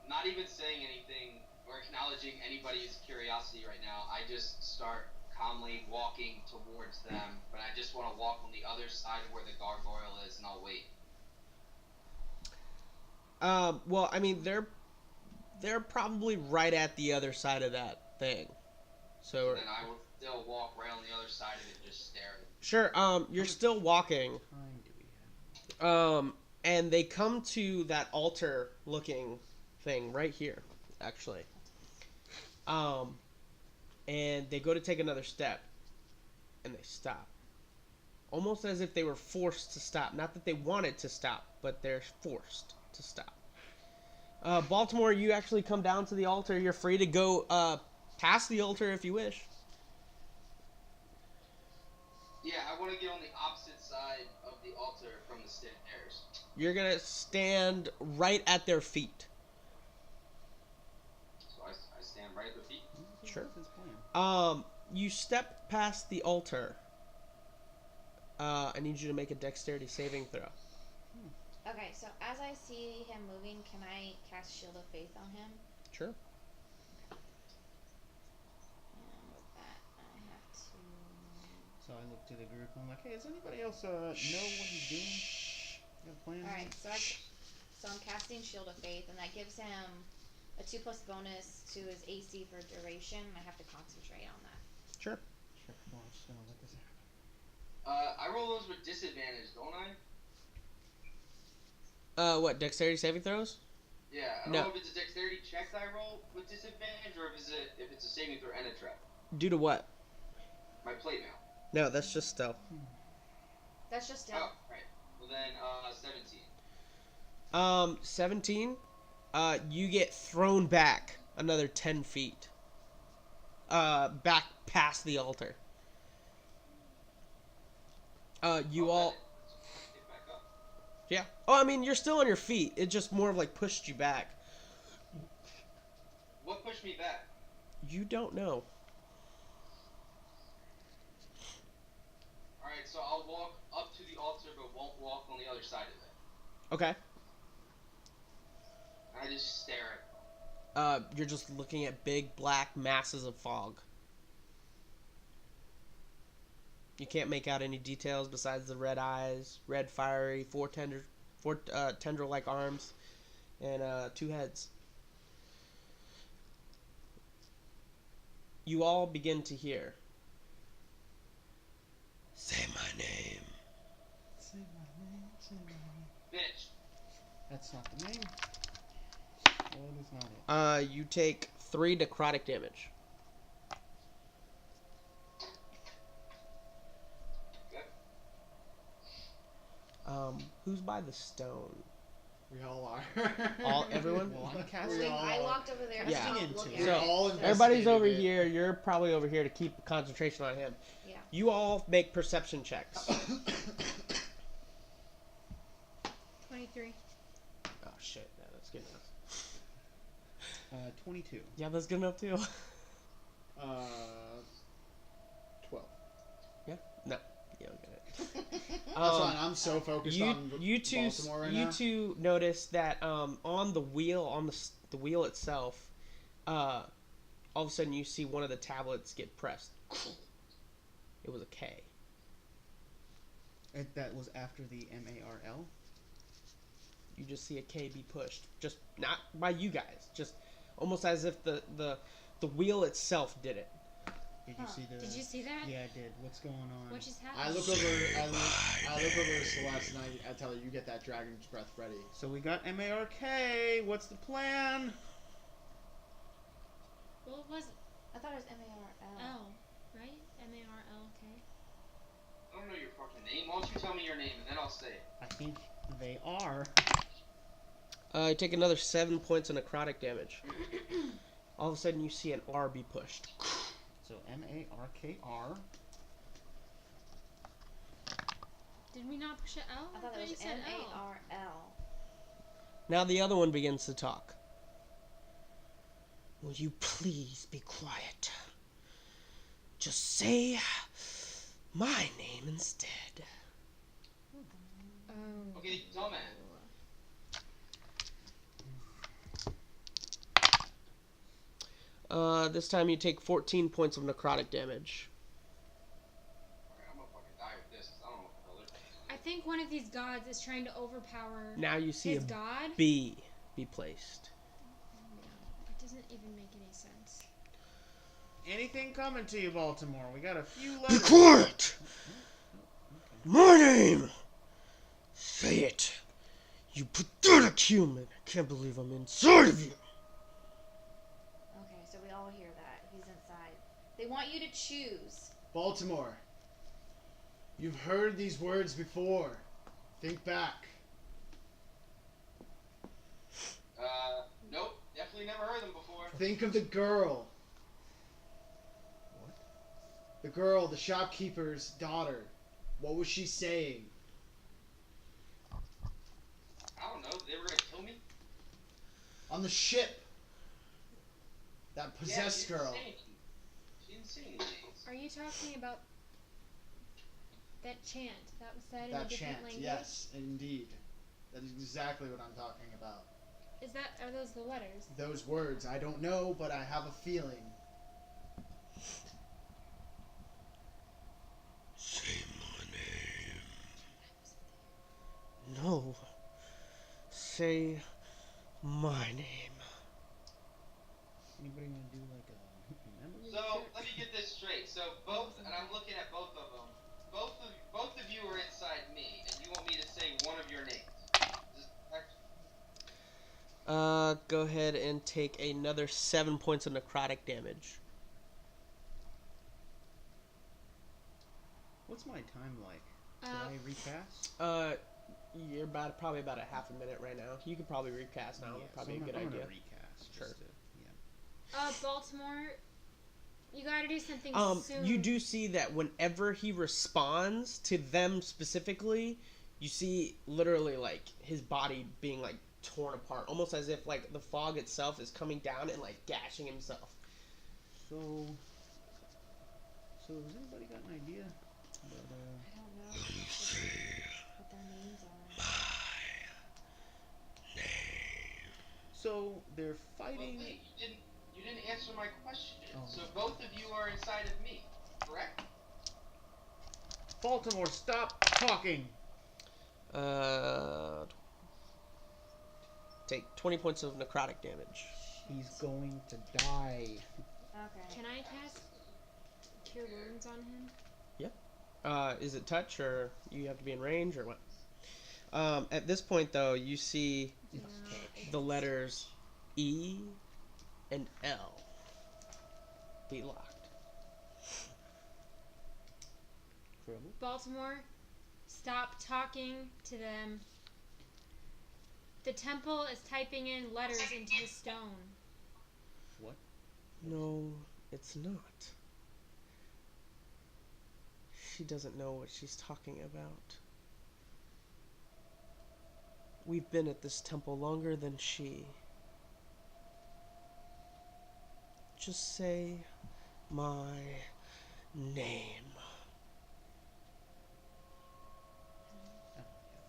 Not even saying anything or acknowledging anybody's curiosity right now. I just start calmly walking towards them, but I just want to walk on the other side of where the gargoyle is, and I'll wait. Well, I mean they're probably right at the other side of that thing. So And then I will still walk right on the other side of it, just staring. sure, you're still walking. Time do we have? And they come to that altar looking thing right here, actually. And they go to take another step, and they stop. Almost as if they were forced to stop. Not that they wanted to stop, but they're forced to stop. Baltimore, you actually come down to the altar. You're free to go past the altar if you wish. Yeah, I want to get on the opposite side of the altar from the stairs. You're going to stand right at their feet. So I stand right at the feet. Sure. What's his plan? You step past the altar. I need you to make a dexterity saving throw. Okay, so as I see him moving, can I cast Shield of Faith on him? Sure. And with that, I have to. So I look to the group and I'm like, hey, does anybody else know what he's doing? You have a plan? All right, so I'm casting Shield of Faith, and that gives him a 2+ bonus to his AC for duration. I have to concentrate on that. Sure. Sure. Well, I'm just gonna let this happen. I roll those with disadvantage, don't I? What, dexterity saving throws? Yeah, I don't No. know if it's a dexterity check that I roll with disadvantage, or if it's a saving throw and a trap. Due to what? My plate mail. No, that's just stealth. That's just it. Oh, right. Well then, 17. 17. You get thrown back another 10 feet. Back past the altar. You all... Get back up. Yeah. Oh, I mean, you're still on your feet. It just more of like pushed you back. What pushed me back? You don't know. Alright, so I'll walk up to the altar, but won't walk on the other side of it. Okay. I just stare at You're just looking at big black masses of fog. You can't make out any details besides the red eyes, red fiery, four tendril-like arms, and 2 heads. You all begin to hear. Say my name. Say my name, say my name. bitch. That's not the name. Well, it is not it. You take 3 necrotic damage. Who's by the stone? We all are. Everyone? Well, I'm We casting. all I are. walked over there. Yeah. To Into look it. at We're So, it. all Everybody's over investigating here. You're probably over here to keep concentration on him. Yeah. You all make perception checks. 23. Oh shit, no, that's good enough. 22. Yeah, that's good enough too. 12. You don't get it. That's fine. I'm so focused on you two Baltimore right now. notice that on the wheel the wheel itself, all of a sudden you see one of the tablets get pressed. It was a K. That was after the MARL. You just see a K be pushed, just not by you guys, just almost as if the wheel itself did it. Did you see the? Did you see that? Yeah, I did. What's going on? What just I happened? look over. I look over to Celeste and I tell her, "You get that dragon's breath ready." So we got MARK. What's the plan? Well, it was I thought it was MARL. L, right? MARLK. I don't know your fucking name. Why don't you tell me your name and then I'll say it. I think they are. You take another 7 points of necrotic damage. All of a sudden you see an R be pushed. So MARKR. Did we not push an L? I thought it you was said L. MARL. Now the other one begins to talk. Will you please be quiet? Just say my name instead. Oh. Okay, dumbass. This time you take 14 points of necrotic damage. Alright, I'm gonna fucking die with this 'cause I don't know what the hell they're doing. I think one of these gods is trying to overpower Now you see his a god. B be placed. It doesn't even make any sense. Anything coming to you, Baltimore? We got a few Be letters. quiet! My name! Say it! You pathetic human! I can't believe I'm inside of you! Okay, so we all hear that. He's inside. They want you to choose. Baltimore, you've heard these words before. Think back. Nope. Definitely never heard them before. Think of the girl. What? The girl, the shopkeeper's daughter. What was she saying? I don't know. They were gonna kill me? On the ship. That possessed Yeah, girl. She didn't say anything. Are you talking about that chant that was said in a That different chant. language? Yes, indeed. That is exactly what I'm talking about. Are those the letters? Those words, I don't know, but I have a feeling. Say my name. No. Say my name. Anybody want to do like a memory So check? let me get this straight. So both, and I'm looking at both of them. Both of you are inside me, and you want me to say one of your names. Is this correct? Go ahead and take another 7 points of necrotic damage. What's my time like? Should Uh, I recast? You're probably about a half a minute right now. You could probably recast now. Yeah, Probably so a good I'm idea. gonna recast. Sure. Just to, yeah. Baltimore, you gotta do something soon. You do see that whenever he responds to them specifically, you see literally like his body being like torn apart, almost as if like the fog itself is coming down and like gashing himself. So has anybody got an idea? About, I don't know what their names are. So they're Well, fighting. wait, you didn't answer my question. Oh. So both of you are inside of me, correct? Baltimore, stop talking. Uh, take 20 points of necrotic damage. He's going to die. Okay. Can I cast Cure Wounds on him? Is it touch or you have to be in range or what? At this point, though, you see No. the letters E and L be locked. Baltimore, stop talking to them. The temple is typing in letters into the stone. What? No, it's not. She doesn't know what she's talking about. We've been at this temple longer than she. Just say my name.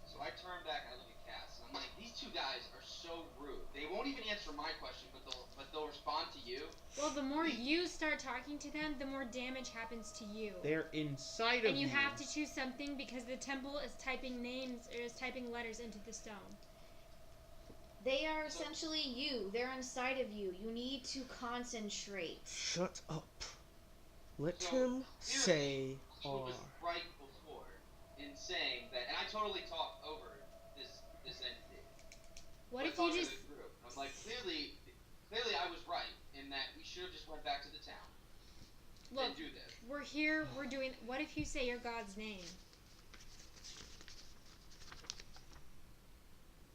So I turn back and I look at Cass, and I'm like, these two guys are so rude. They won't even answer my question, but they'll respond to you. Well, the more you start talking to them, the more damage happens to you. They're inside of And you have to choose something because the temple is typing names or is typing letters into the stone. They are essentially you. They're inside of you. You need to concentrate. Shut up. Let So, him say She R. was right before in saying that, and I totally talked over this entity. What I if you talked to just the group. I'm like, clearly I was right in that we should have just went back to the town look? and do this. We're here. We're doing. What if you say your God's name?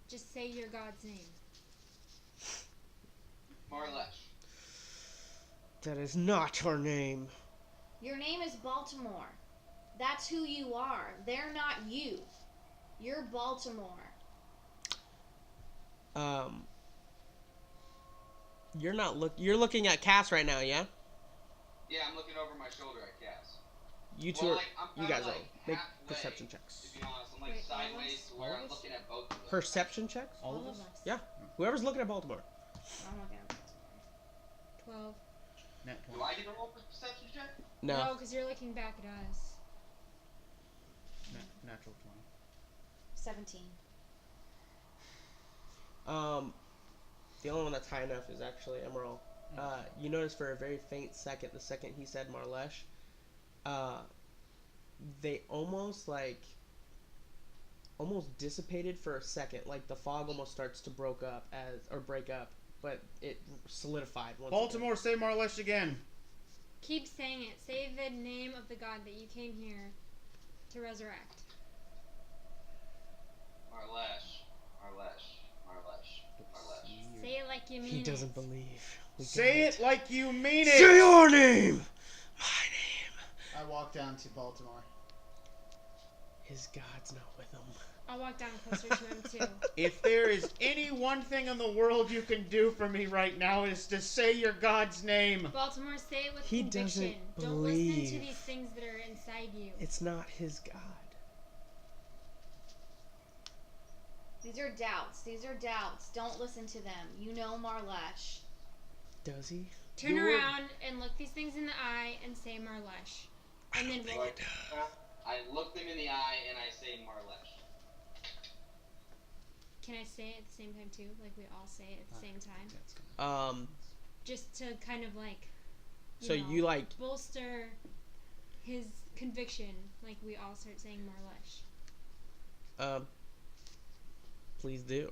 Just say your God's name. Marlesh. That is not her name. Your name is Baltimore. That's who you are. They're not you. You're Baltimore. You're not you're looking at Cass right now, yeah? Yeah, I'm looking over my shoulder at Cass. You two Well, are like, I'm you kinda, guys like, are make halfway, perception checks. To be honest, I'm like Wait, all of sideways us? to where All I'm of us? looking at both of them. Perception checks? All of All us? of us. Yeah. Whoever's looking at Baltimore. I'm looking at 12. Net Do 20. I get to roll for perception check? No. because you're looking back at us. Natural 20. 17. The only one that's high enough is actually Emerald. You notice for a very faint second, the second he said Marlesh, they almost dissipated for a second. Like the fog almost starts to break up, but it solidified once Baltimore, say Marlesh again. Keep saying it. Say the name of the God that you came here to resurrect. Marlesh. Say it like you mean He doesn't it. believe. Say it like you mean it. Say your name. My name. I walk down to Baltimore. His God's not with him. I'll walk down closer to him too. If there is any one thing in the world you can do for me right now is to say your God's name. Baltimore, say it with He conviction. doesn't Don't listen to believe. these things that are inside you. It's not his God. These are doubts. Don't listen to them. You know Marlesh. Does he? Turn You were- around and look these things in the eye and say Marlesh. And then roll. I look them in the eye and I say Marlesh. Can I say it at the same time too? Like we all say it at the same time? Just to kind of like, So know, you like bolster his conviction. Like we all start saying Marlesh. please do.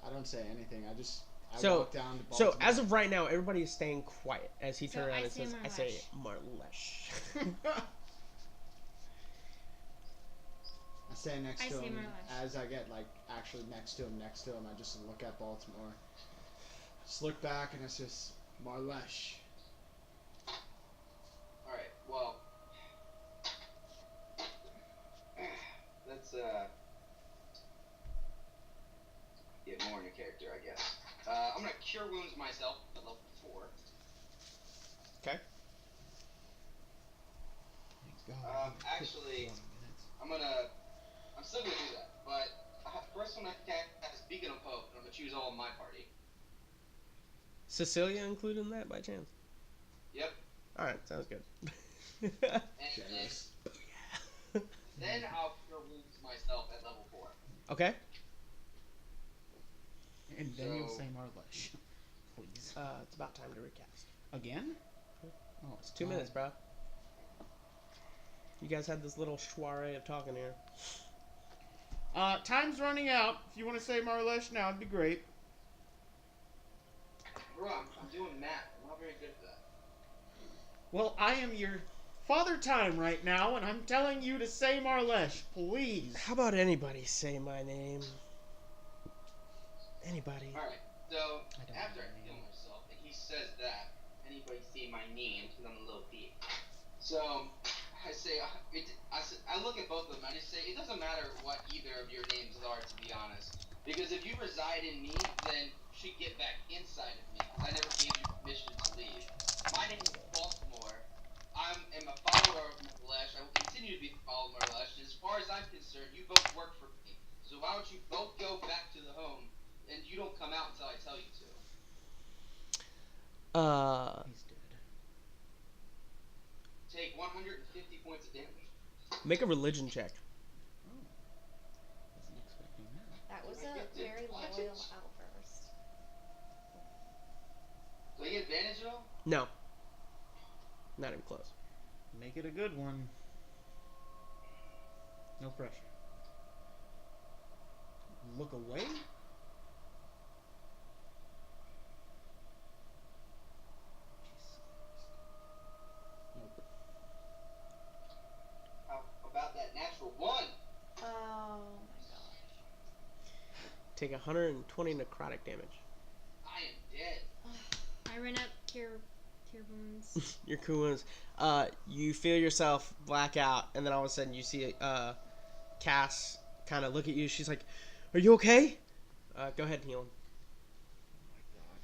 I don't say anything. I So- walk down to Baltimore. So as of right now, everybody is staying quiet as he So turns around I and say says, "I say Marlesh." I stay next I to say him. Marlesh. As I get like actually next to him, I just look at Baltimore. Just look back and it's just Marlesh. Alright, well. Let's get more into character, I guess. I'm gonna cure wounds myself at level 4. Okay. Actually, I'm gonna I'm still gonna do that. But first one I cast Beacon of Hope, and I'm gonna choose all of my party. Cecilia included in that by chance? Yep. Alright, sounds good. And Generous. then I'll Cure Wounds myself at level 4. Okay. And then you'll So- say Marlesh. Please. It's about time to recast. Again? Oh, It's 2 minutes, bro. You guys had this little soiree of talking here. Time's running out. If you want to say Marlesh now, it'd be great. Bro, I'm doing math. I'm not very good at that. Well, I am your father time right now, and I'm telling you to say Marlesh, please. How about anybody say my name? Anybody? Alright, so I don't after I know your kill name. myself, and he says that, anybody say my name, because I'm a little bitch. So, I say, I look at both of them, I just say, it doesn't matter what either of your names are, to be honest. Because if you reside in me, then you should get back inside of me, because I never gave you permission to leave. My name is Baltimore. I am a follower of Marlesh. I will continue to be a follower of Marlesh. And as far as I'm concerned, you both work for me. So why don't you both go back to the home, and you don't come out until I tell you to. He's dead. Take 150 points of damage. Make a religion check. Oh. Wasn't expecting that. That was I a get it. very What? loyal outburst. Do I get advantage at all? No. Not even close. Make it a good one. No pressure. Look away? How about that natural one? Oh my gosh. Take 120 necrotic damage. I am dead. I ran up cure wounds. Your cool wounds. You feel yourself black out, and then all of a sudden you see Cass kind of look at you. She's like, "Are you okay?" Go ahead and heal him. Oh my god.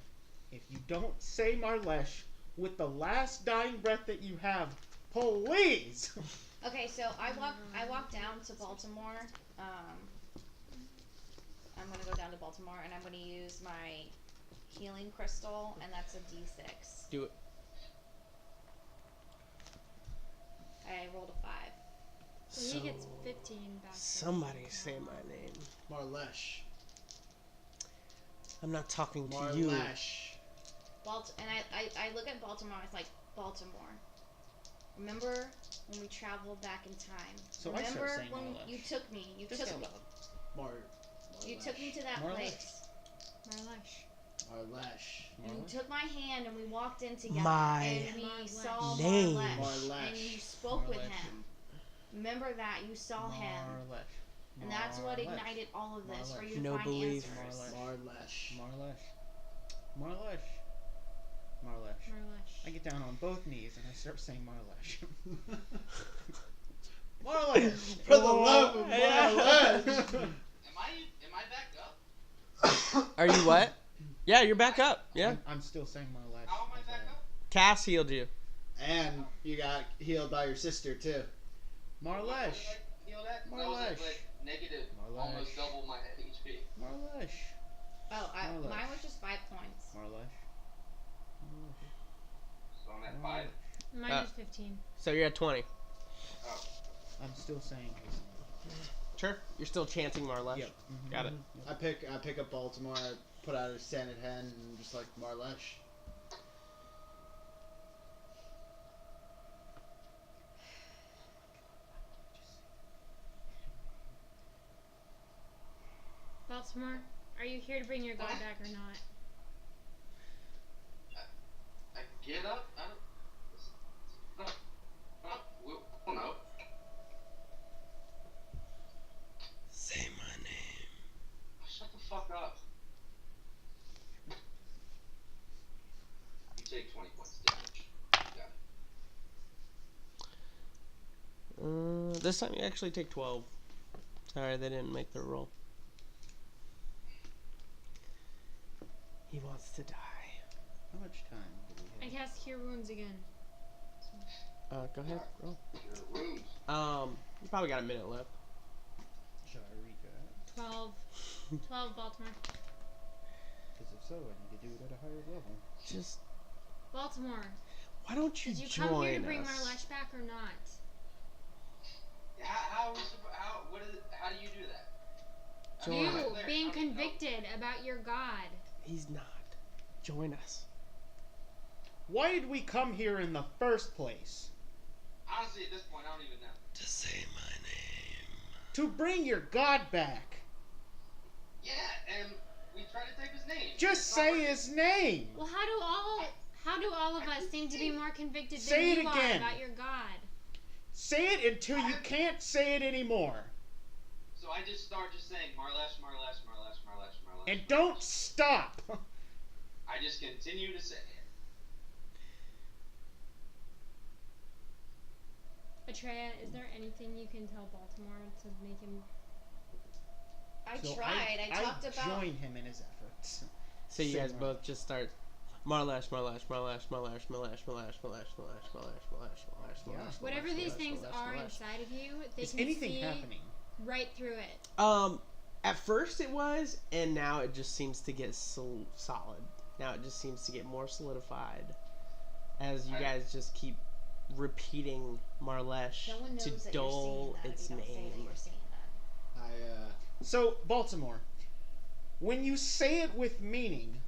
If you don't say Marlesh with the last dying breath that you have, please! Okay, so I walk down to Baltimore. I'm gonna go down to Baltimore, and I'm gonna use my healing crystal, and that's a D6. Do it. I rolled a 5. So he gets 15 back. Somebody say my name. Marlesh. I'm not talking to you. Marlesh. And I look at Baltimore. It's like, Baltimore. Remember when we traveled back in time? So I start Remember saying when Marlesh. you took me? You Just took out me. loud. You took me to that Marlesh. place. Marlesh. Marlesh. And you Marlesh? took my hand, and we walked in together. My and we Marlesh. saw name. Marlesh. Marlesh. And you spoke with Marlesh. him. Remember that you saw him. Marlesh. And that's what Marlesh. ignited all of this, for Marlesh. you to No find belief. answers. Marlesh. Marlesh. Marlesh. Marlesh. I Marlesh. get down on both knees and I start saying Marlesh. Marlesh! For the love of Yeah. Marlesh. Am I back up? Are you what? Yeah, you're back up. Yeah. I'm still saying Marlesh. How am I back up? Cass healed you. And you got healed by your sister too. Marlesh. What did I heal that? 'Cause I was at, Marlesh. like negative, Marlesh. almost double my HP. Marlesh. Oh, Marlesh. mine was just 5 points. Marlesh. So I'm at 5. Mine is 15. So you're at 20. Oh. I'm still saying his name. Sure. You're still chanting Marlesh. Yep. Got it. I pick up Baltimore, I put out a standard hand and just like Marlesh. Baltimore, are you here to bring your god back or not? I can get up? I don't... we don't know. Say my name. Shut the fuck up. You take 20 points of damage. Got it. This time you actually take 12. Sorry, they didn't make their roll. He wants to die. How much time do we I have? cast Cure Wounds again. Go ahead. Roll. Your wounds. You probably got a minute left. 12. 12 Baltimore. Because if so, I need to do it at a higher level. Just Baltimore. why don't you Did you join come here to bring us? Marlesh back or not? How do you do that? Join You us. being convicted about your god. He's not. Join us. Why did we come here in the first place? Honestly, at this point, I don't even know. Just say my name. To bring your god back. Yeah, and we tried to type his name. Just It's not say working. his name. Well, how do all of us seem to be more convicted Say than it you again. are about your god? Say it until you can't say it anymore. So I just start just saying Marlesh. And don't stop. I just continue to say it. Atreya, is there anything you can tell Baltimore to make him... I So tried. I talked about. join him in his efforts. So you guys Same both just start Marlesh, Marlesh, Marlesh, Marlesh, Marlesh, Marlesh, Marlesh, Marlesh, Marlesh, Marlesh, Marlesh, Yeah. Marlesh. Whatever Marlesh, these Marlesh, things Marlesh, are Marlesh. inside of you, they Is can anything see happening? right through it. At first it was, and now it just seems to get solid. Now it just seems to get more solidified as you guys just keep repeating Marlesh No one knows to that dull you're its seeing that if you don't say that name. you're seeing that. So, Baltimore, when you say it with meaning,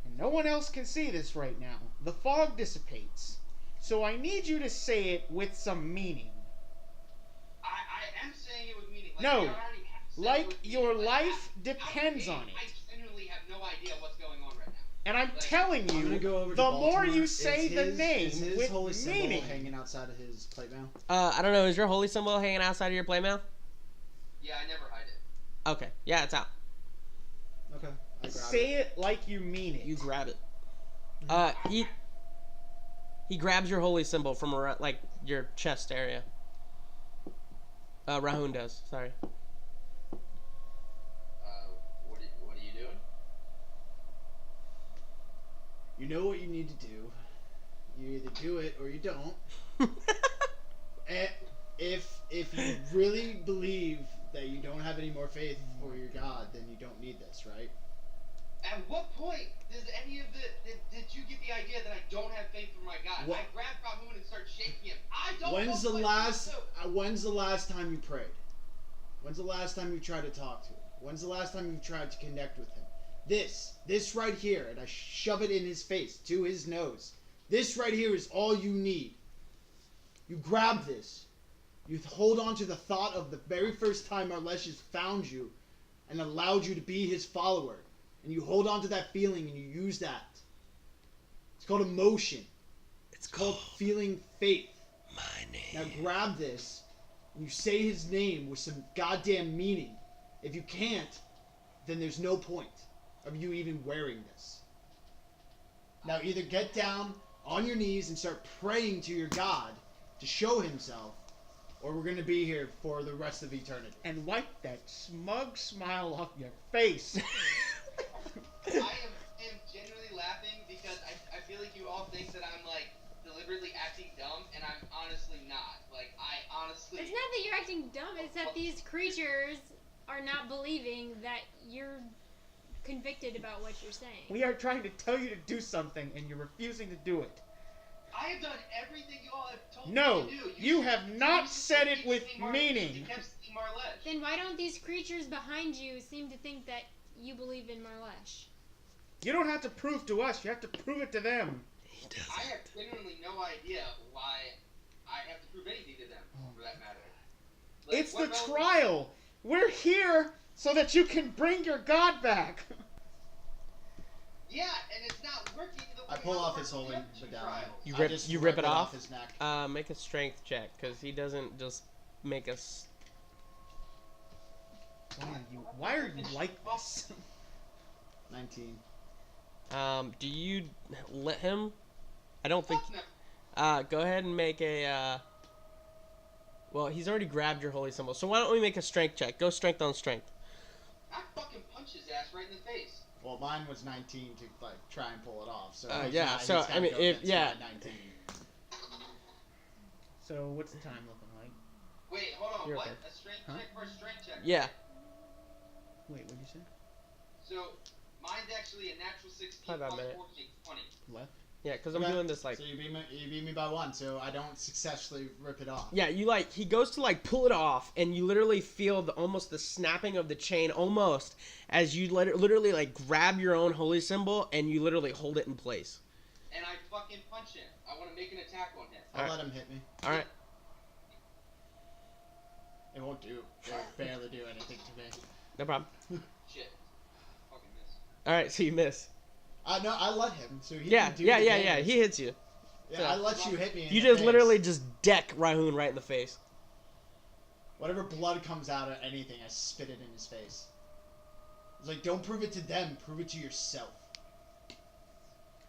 and no one else can see this right now, the fog dissipates. So I need you to say it with some meaning. I am saying it with meaning. Like, No, I already have said it like with your meaning. life depends on it. I genuinely have no idea what's going on right now. And I'm telling I'm you, gonna go over the to more Baltimore. you say Is the his- name is his with holy symbol meaning. hanging outside of his plate mail? I don't know, is your holy symbol hanging outside of your playmail? Yeah, I never hide it. Okay, yeah, it's out. Okay. I grab Say it like you mean it. You grab it. He grabs your holy symbol from around, like, your chest area. Rahun does, sorry. What are you doing? You know what you need to do. You either do it or you don't. If you really believe that you don't have any more faith for your God, then you don't need this, right? At what point does any of did you get the idea that I don't have faith for my God? What? I grabbed Rahun and started shaking him. I don't When's know the what last? to do. When's the last time you prayed? When's the last time you tried to talk to him? When's the last time you tried to connect with him? This right here, and I shove it in his face, to his nose. This right here is all you need. You grab this. You hold on to the thought of the very first time Marlesh has found you and allowed you to be his follower. And you hold on to that feeling and you use that. It's called emotion. It's called feeling faith. My name. Now grab this and you say his name with some goddamn meaning. If you can't, then there's no point of you even wearing this. Now either get down on your knees and start praying to your God to show himself, or we're going to be here for the rest of eternity. And wipe that smug smile off your face. I am genuinely laughing because I feel like you all think that I'm like deliberately acting dumb, and I'm honestly not. Like I honestly. It's not that you're acting dumb, it's that these creatures are not believing that you're convicted about what you're saying. We are trying to tell you to do something, and you're refusing to do it. I have done everything you all have told No, me to do. you should- have not you should said it keep with seeing meaning. You kept seeing Marlesh. Then why don't these creatures behind you seem to think that you believe in Marlesh? You don't have to prove to us, you have to prove it to them. He doesn't. I have genuinely no idea why I have to prove anything to them, for that matter. Like, It's the what relevance- trial. We're here so that you can bring your God back. Yeah, and it's not working the way I pull it off worked his in the holy other two medallion. trials. You I rip- just you rip it off? his neck. Make a strength check, because he doesn't just make us... Why are you like this? 19. Do you let him? I don't think... Fuck no. Go ahead and make a, Well, he's already grabbed your holy symbol, so why don't we make a strength check? Go strength on strength. I fucking punch his ass right in the face. Well, mine was 19 to like try and pull it off. So he's yeah, not- so, he's gotta I mean, go if- against yeah. my 19. So, what's the time looking like? Wait, hold on. You're What? okay. A strength Huh? check for a strength check? Yeah. Wait, what'd you say? So, mine's actually a natural 16 Probably about plus a minute. 4 is 20. Left. Yeah, because I'm Okay. doing this like. So you beat me by 1, so I don't successfully rip it off. Yeah, you like he goes to like pull it off, and you literally feel almost the snapping of the chain, almost as you literally like grab your own holy symbol and you literally hold it in place. And I fucking punch him. I want to make an attack on him. I'll Alright. let him hit me. All right, It won't do. It won't barely do anything to me. no problem. Shit. Fucking miss. All right, so you miss. No, I let him. So he Yeah, can do yeah, the yeah, yeah. damage. He hits you. Yeah, I let you hit me. In You the just face. literally just deck Rahoon right in the face. Whatever blood comes out of anything, I spit it in his face. It's like, don't prove it to them. Prove it to yourself.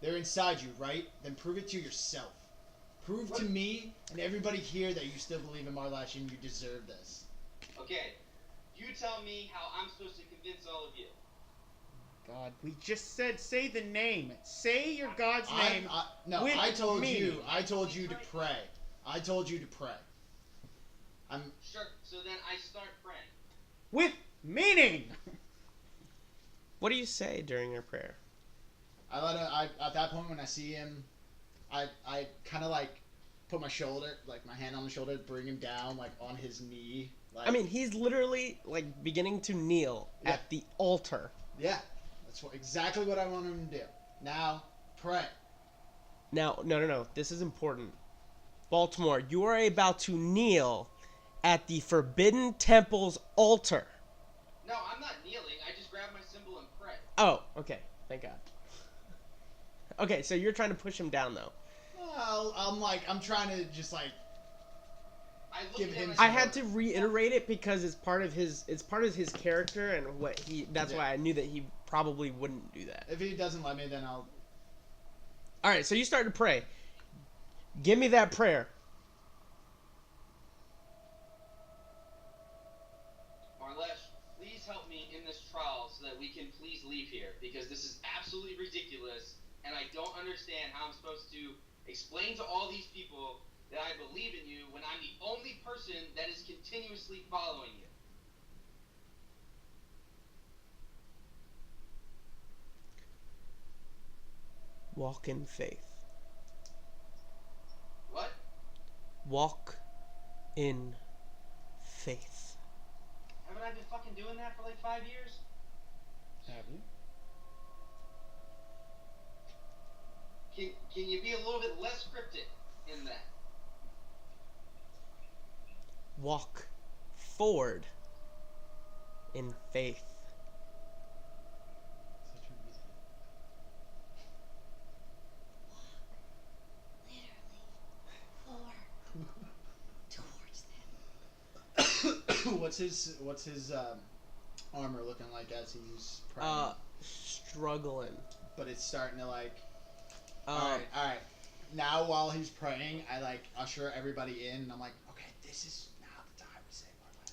They're inside you, right? Then prove it to yourself. Prove to me and everybody here that you still believe in Marlash and you deserve this. Okay. You tell me how I'm supposed to convince all of you. God, we just said say the name. Say your God's name. No, with I told me. you. I told you to pray. I told you to pray. Sure. So then I start praying. With meaning. What do you say during your prayer? At that point when I see him, I kind of like put my shoulder, like my hand on the shoulder, bring him down like on his knee. Like, I mean, he's literally like beginning to kneel at the altar. yeah, that's exactly what I want him to do. Now, pray. Now, no. This is important. Baltimore, you are about to kneel at the Forbidden Temple's altar. No, I'm not kneeling. I just grab my symbol and pray. Oh, okay. Thank God. Okay, so you're trying to push him down, though. Well, I'm trying to just like I look Give at him him. I had to reiterate it because it's part of his character and what he. That's Yeah. why I knew that he probably wouldn't do that. if he doesn't let me, then I'll. All right, so you start to pray. Give me that prayer. Marlesh, please help me in this trial so that we can please leave here because this is absolutely ridiculous and I don't understand how I'm supposed to explain to all these people that I believe in you when I'm the only person that is continuously following you. Walk in faith. What? Walk in faith. Haven't I been fucking doing that for like 5 years? Have you? Can you be a little bit less cryptic in that? Walk forward in faith. Such a mistake. Literally forward towards them. What's his armor looking like as he's praying? Struggling. But it's starting to like. Um, All right. Now while he's praying, I like usher everybody in, and I'm like, okay, this is now the time to say Marlash.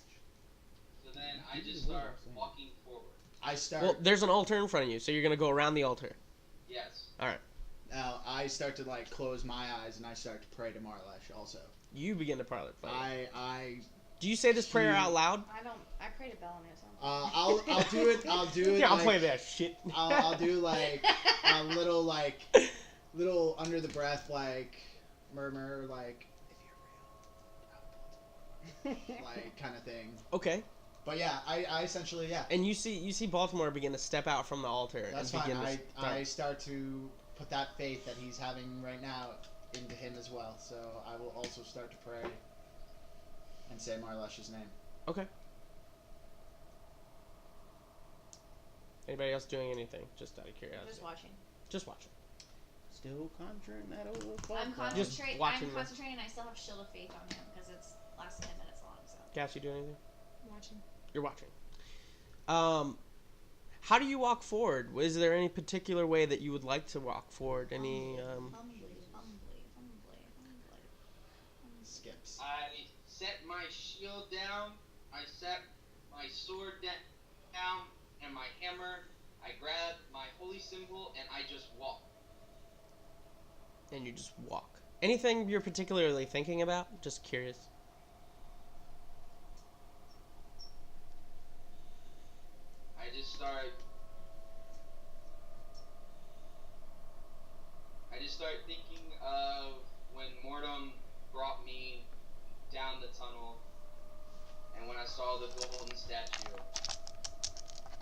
So then I You just will, start I'll say. walking forward. I start. Well, there's an altar in front of you, so you're gonna go around the altar. Yes. Now I start to like close my eyes and I start to pray to Marlash also. You begin to pray. Do you say this prayer out loud? I pray to Bellamy or something. I'll do it. I'll do it. Yeah, I'll like, play that shit. I'll do like a little under the breath like murmur like if you're real, like kind of thing. Okay. But yeah, I essentially yeah. And you see Baltimore begin to step out from the altar. That's and fine. begin to I start to put that faith that he's having right now into him as well. So I will also start to pray and say Marlash's name. Okay. Anybody else doing anything? Just out of curiosity. Just watching. Just watching. Still conjuring that old I'm fuck. Just concentrating. watching I'm them. concentrating. I still have Shield of Faith on him because it's lasted 10 minutes long. So. Cass, you doing anything? Watching. You're watching. How do you walk forward? Is there any particular way that you would like to walk forward? Any Humbly. Skips. I set my shield down. I set my sword down and my hammer. I grab my holy symbol and I just walk. and you just walk. Anything you're particularly thinking about? Just curious. start thinking of when Mortem brought me down the tunnel, and when I saw the golden statue,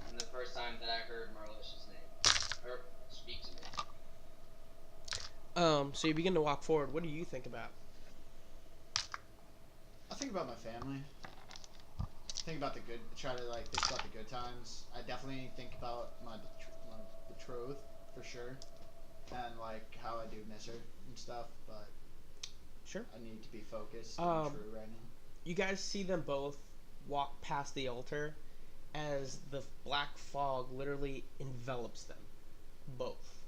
and the first time that I heard Marlish's name, or speak to me. So you begin to walk forward. What do you think about? I think about my family. Think about the good. Try to like think about the good times. I definitely think about my betrothed for sure, and like how I do miss her and stuff. But Sure. I need to be focused and true right now. You guys see them both walk past the altar as the black fog literally envelops them. Both.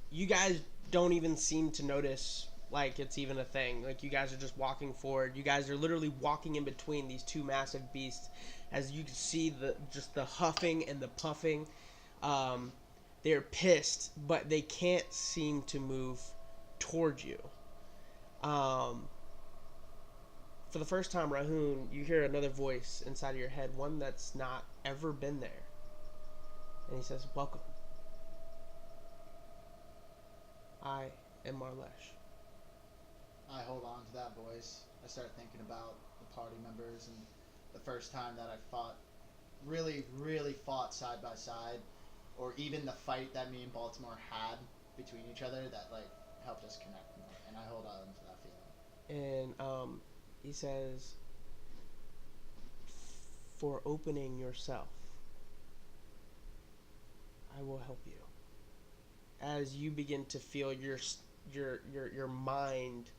You guys don't even seem to notice like it's even a thing. Like you guys are just walking forward. You guys are literally walking in between these two massive beasts as you can see the huffing and the puffing. They're pissed, but they can't seem to move towards you. For the first time, Rahun, you hear another voice inside of your head, one that's not ever been there. And he says, "Welcome. I am Marlesh." I hold on to that voice. I start thinking about the party members and the first time that I fought, really fought side by side, or even the fight that me and Baltimore had between each other that like helped us connect more. And I hold on to that feeling. And he says, "For opening yourself, I will help you." As you begin to feel your mind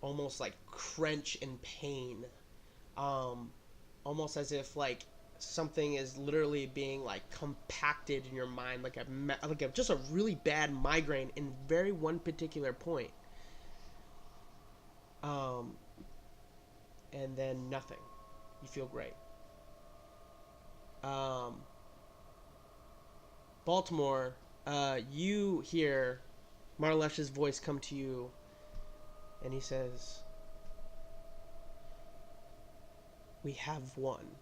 almost like clench in pain, almost as if like something is literally being like compacted in your mind, like just a really bad migraine in very one particular point. And then nothing. You feel great. Baltimore, you hear Marlesh's voice come to you, and he says, "We have one,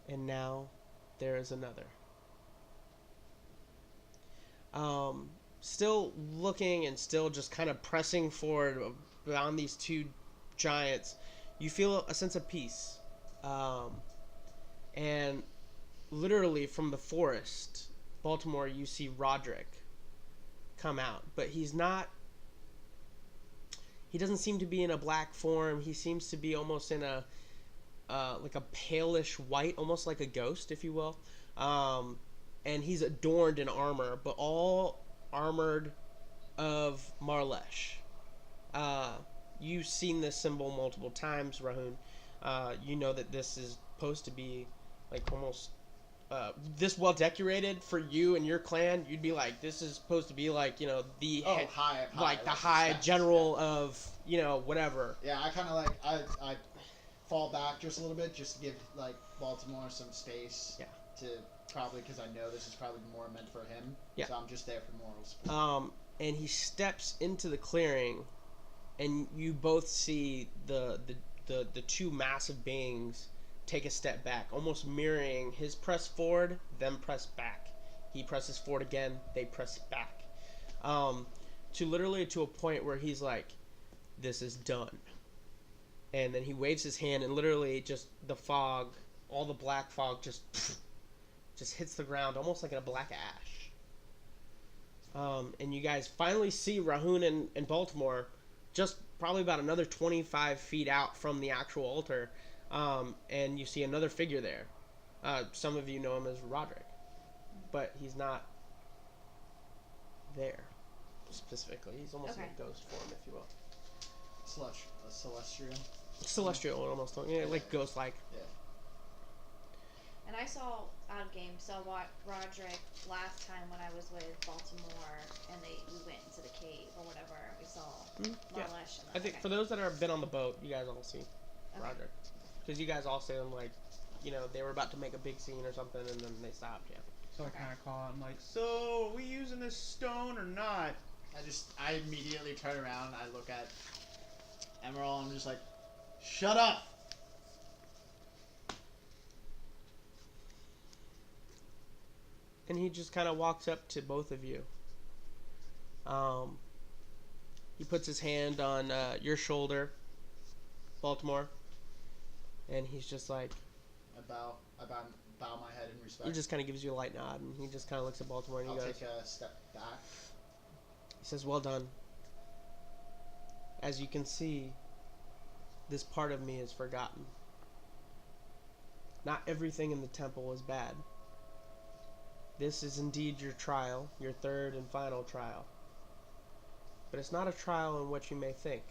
and now there is another." Still looking and still just kind of pressing forward beyond these two giants, you feel a sense of peace. And literally from the forest, Baltimore, you see Roderick come out, but he doesn't seem to be in a black form. He seems to be almost in a like a palish white, almost like a ghost, if you will. And he's adorned in armor, but all armored of Marlesh. You've seen this symbol multiple times, Rahun. You know that this is supposed to be like almost this well decorated for you and your clan. You'd be like, this is supposed to be like, the high, like the high respect, general of whatever. Yeah, I kind of like I fall back just a little bit just to give like Baltimore some space. Yeah. To probably because I know this is probably more meant for him. Yeah. So I'm just there for moral support. And he steps into the clearing, and you both see the two massive beings take a step back, almost mirroring his press forward, them press back. He presses forward again, they press back. To a point where he's like, "This is done." And then he waves his hand, and literally just the fog, all the black fog just hits the ground, almost like a black ash. And you guys finally see Rahun and Baltimore just probably about another 25 feet out from the actual altar. And you see another figure there. Some of you know him as Roderick, but he's not there specifically. He's almost in a ghost form, if you will. Celestial. Celestial, almost. Yeah, like ghost-like. Yeah. And I saw out of game, Roderick last time when I was with Baltimore, and we went into the cave or whatever. We saw Marlesh. I think for those that have been on the boat, you guys all see Roderick, because you guys all see him like, they were about to make a big scene or something, and then they stopped. Yeah. So I kind of call out, I'm like, "So, are we using this stone or not?" I immediately turn around. I look at Emerald. I'm just like, "Shut up." and he just kind of walks up to both of you. He puts his hand on your shoulder, Baltimore, and he's just like, I bow my head in respect. he just kind of gives you a light nod, and he just kind of looks at Baltimore and he I'll goes, take a step back. he says, well done. As you can see, this part of me is forgotten. Not everything in the temple is bad. This is indeed your trial, your third and final trial. But it's not a trial in what you may think.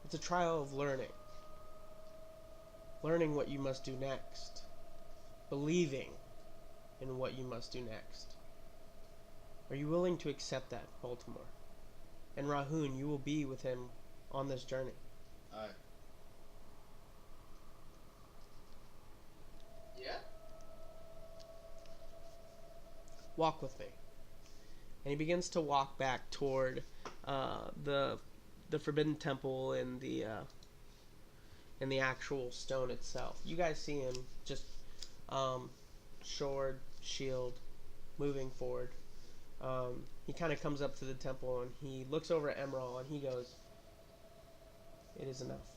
It's a trial of learning. Learning what you must do next. Believing in what you must do next. Are you willing to accept that, Baltimore? And Rahun, you will be with him on this journey. Aye. Yeah? Walk with me. And he begins to walk back toward the Forbidden Temple and the actual stone itself. You guys see him just sword, shield, moving forward. He kind of comes up to the temple and he looks over at Emerald and he goes, "It is enough."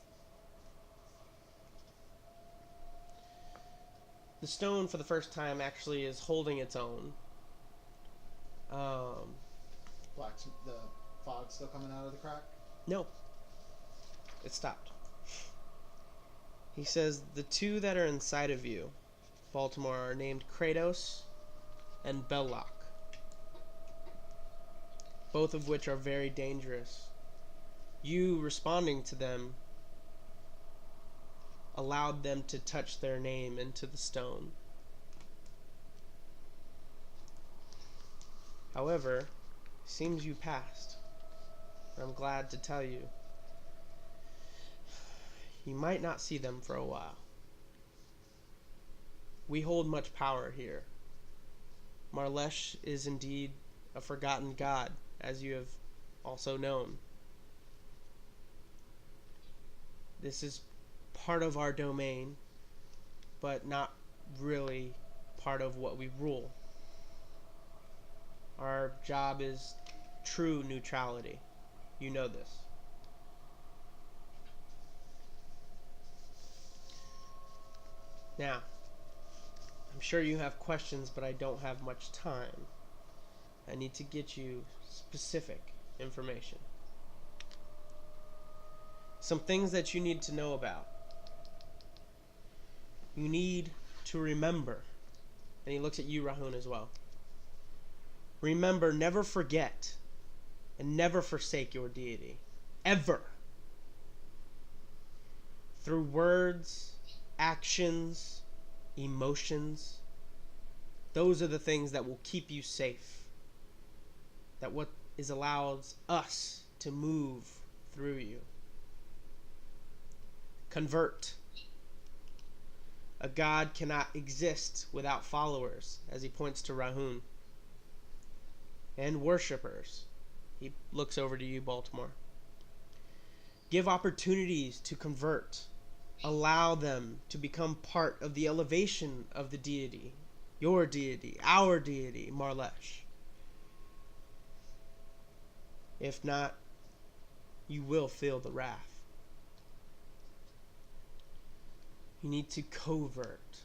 The stone, for the first time, actually is holding its own. The fog's still coming out of the crack? No. It stopped. He says, the two that are inside of you, Baltimore, are named Kratos and Belloc. Both of which are very dangerous. You responding to them allowed them to touch their name into the stone. However, seems you passed. I'm glad to tell you. You might not see them for a while. We hold much power here. Marlesh is indeed a forgotten god, as you have also known. This is part of our domain, but not really part of what we rule. Our job is true neutrality. You know this. Now, I'm sure you have questions, but I don't have much time. I need to get you specific information. Some things that you need to know about. You need to remember. And he looks at you, Rahun, as well. Remember, never forget, and never forsake your deity. Ever. Through words, actions, emotions. Those are the things that will keep you safe. That what is allows us to move through you. Convert. A god cannot exist without followers, as he points to Rahun. And worshippers. He looks over to you, Baltimore. Give opportunities to convert. Allow them to become part of the elevation of the deity. Your deity, our deity, Marlesh. If not, you will feel the wrath. You need to covert.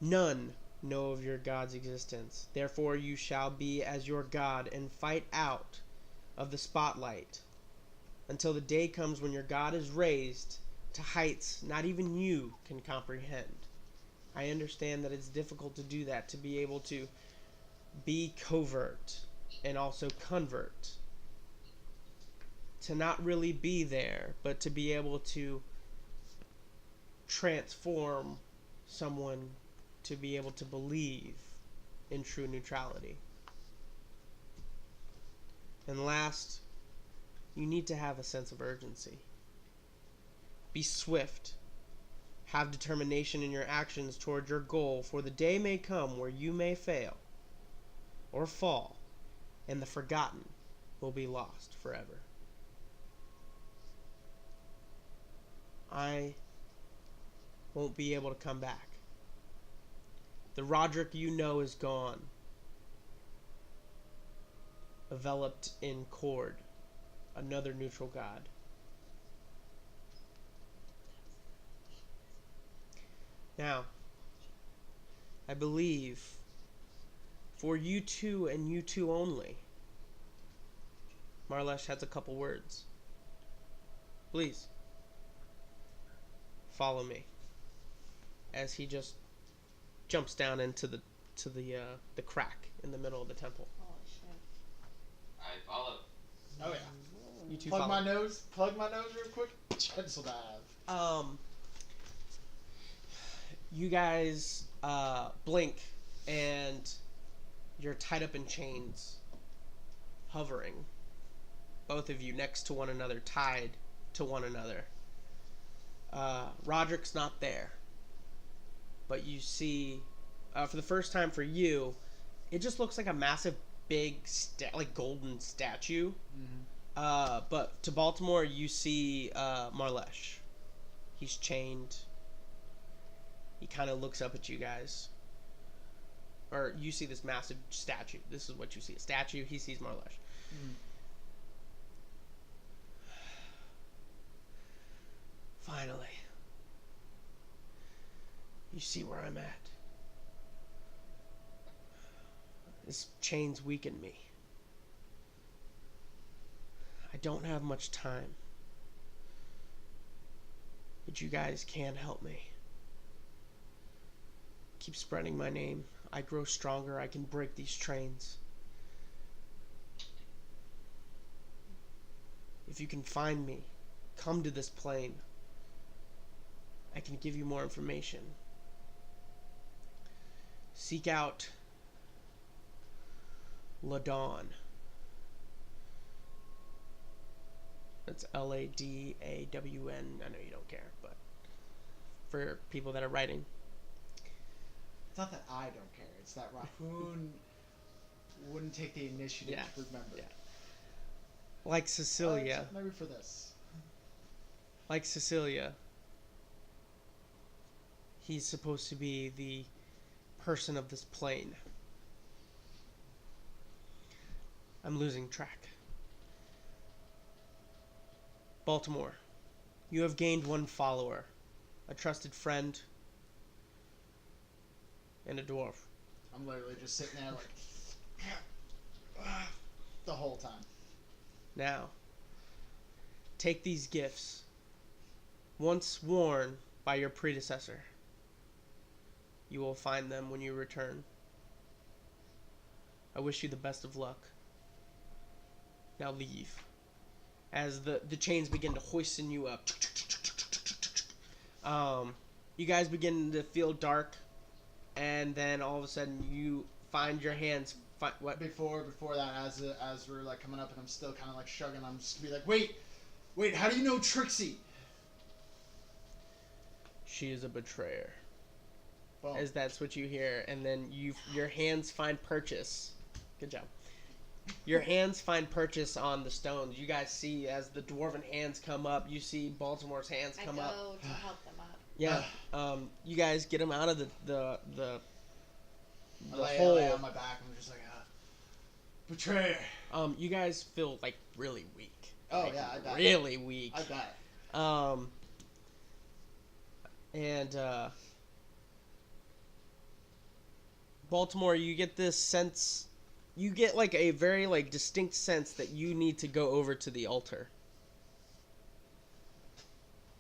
None know of your God's existence. Therefore you shall be as your God and fight out of the spotlight until the day comes when your God is raised to heights not even you can comprehend. I understand that it's difficult to do that, to be able to be covert and also convert. To not really be there, but to be able to transform someone to be able to believe in true neutrality. And last, you need to have a sense of urgency. Be swift. Have determination in your actions toward your goal, for the day may come where you may fail or fall, and the forgotten will be lost forever. I won't be able to come back. The Roderick you know is gone. Enveloped in Cord, another neutral god. Now, I believe, for you two and you two only, Marlesh has a couple words. Please, follow me. As he just jumps down into the crack in the middle of the temple. Holy shit. I follow. Oh yeah. You two Plug follow. my nose real quick. Pencil dive. You guys blink, and you're tied up in chains, hovering. Both of you next to one another, tied to one another. Roderick's not there, but you see, for the first time for you, it just looks like a massive, big, like golden statue. Mm-hmm. But to Baltimore, you see Marlesh. He's chained. He kind of looks up at you guys. Or you see this massive statue. This is what you see. A statue. He sees Marlesh. Mm. Finally. You see where I'm at. This chains weaken me. I don't have much time. But you guys can help me. Keep spreading my name. I grow stronger. I can break these trains. If you can find me, come to this plane. I can give you more information. Seek out Ladon. That's Ladawn. I know you don't care, but for people that are writing. It's not that I don't care. It's that Rahun wouldn't take the initiative Yeah. to remember. Yeah. Like Cecilia. Maybe for this. Like Cecilia. He's supposed to be the person of this plane. I'm losing track. Baltimore, you have gained one follower, a trusted friend, and a dwarf. I'm literally just sitting there like the whole time. Now, take these gifts, once worn by your predecessor. You will find them when you return. I wish you the best of luck. Now leave. As the chains begin to hoisten you up. You guys begin to feel dark, and then all of a sudden you find your hands. What? Before that, as we're like coming up, and I'm still kind of like shrugging, I'm just gonna be like, wait, how do you know Trixie? She is a betrayer. Boom. As that's what you hear, and then your hands find purchase. Good job. Your hands find purchase on the stones. You guys see as the dwarven hands come up. You see Baltimore's hands come up. I go to help them up. Yeah. You guys get them out of the I lay hole. on my back. I'm just like, betrayer. You guys feel like really weak. Oh Like, yeah, I bet. really weak. I bet. And Baltimore, you get this sense. You get like a very like distinct sense that you need to go over to the altar.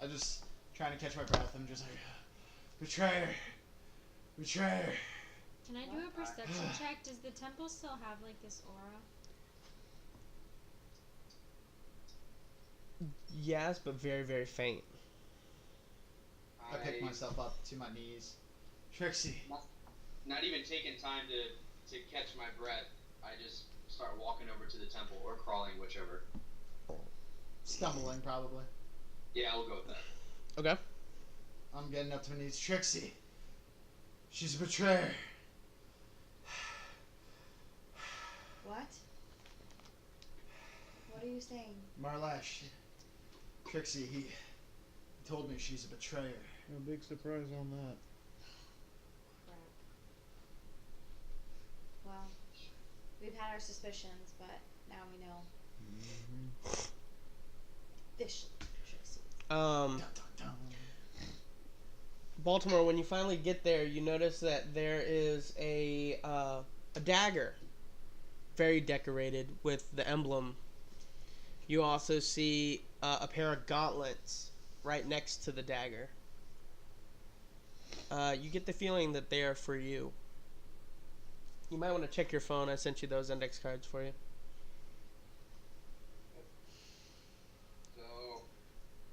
I just trying to catch my breath. I'm just like, betrayer. Can I do a perception check? Does the temple still have like this aura? Yes, but very, very faint. I pick myself up to my knees. Trixie. Not even taking time to catch my breath, I just start walking over to the temple, or crawling, whichever. Stumbling, probably. Yeah, we'll go with that. Okay. I'm getting up to my knees. Trixie. She's a betrayer. What? What are you saying? Marlesh. Trixie, he told me she's a betrayer. No big surprise on that. Crap. Well, we've had our suspicions, but now we know. Officially, Tracy. Dun, dun, dun. Baltimore, when you finally get there, you notice that there is a dagger, very decorated with the emblem. You also see a pair of gauntlets right next to the dagger. You get the feeling that they are for you. You might want to check your phone. I sent you those index cards for you. So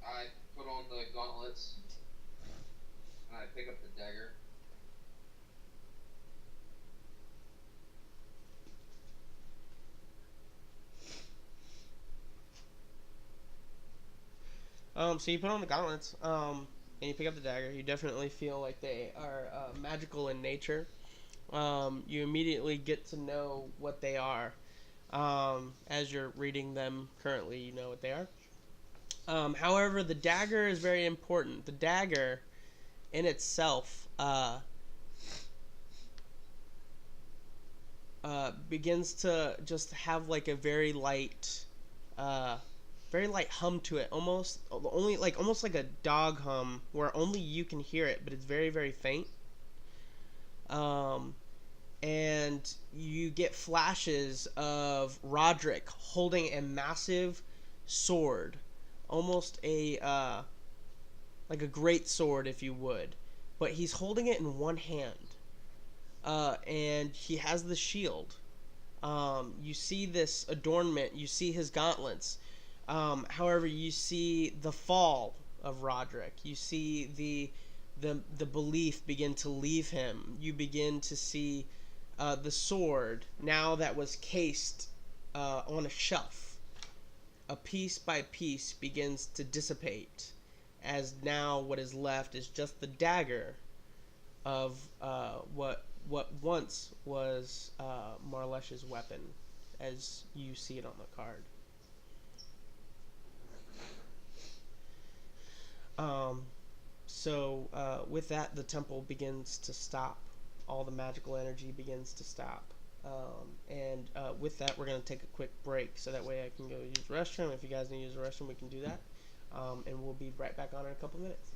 I put on the gauntlets and I pick up the dagger. So you put on the gauntlets, and you pick up the dagger. You definitely feel like they are magical in nature. You immediately get to know what they are. As you're reading them currently, you know what they are. However, the dagger is very important. The dagger, in itself, begins to just have like a very light hum to it, almost like a dog hum, where only you can hear it, but it's very, very faint. And you get flashes of Roderick holding a massive sword, almost like a great sword, if you would, but he's holding it in one hand, and he has the shield. You see this adornment, you see his gauntlets. However, you see the fall of Roderick. You see the belief begin to leave him. You begin to see the sword, now that was cased on a shelf, a piece by piece begins to dissipate, as now what is left is just the dagger of what once was Marlesh's weapon, as you see it on the card. With that, the temple begins to stop. All the magical energy begins to stop. With that, we're going to take a quick break, so that way I can go use the restroom. If you guys need to use the restroom, we can do that. And we'll be right back on in a couple minutes.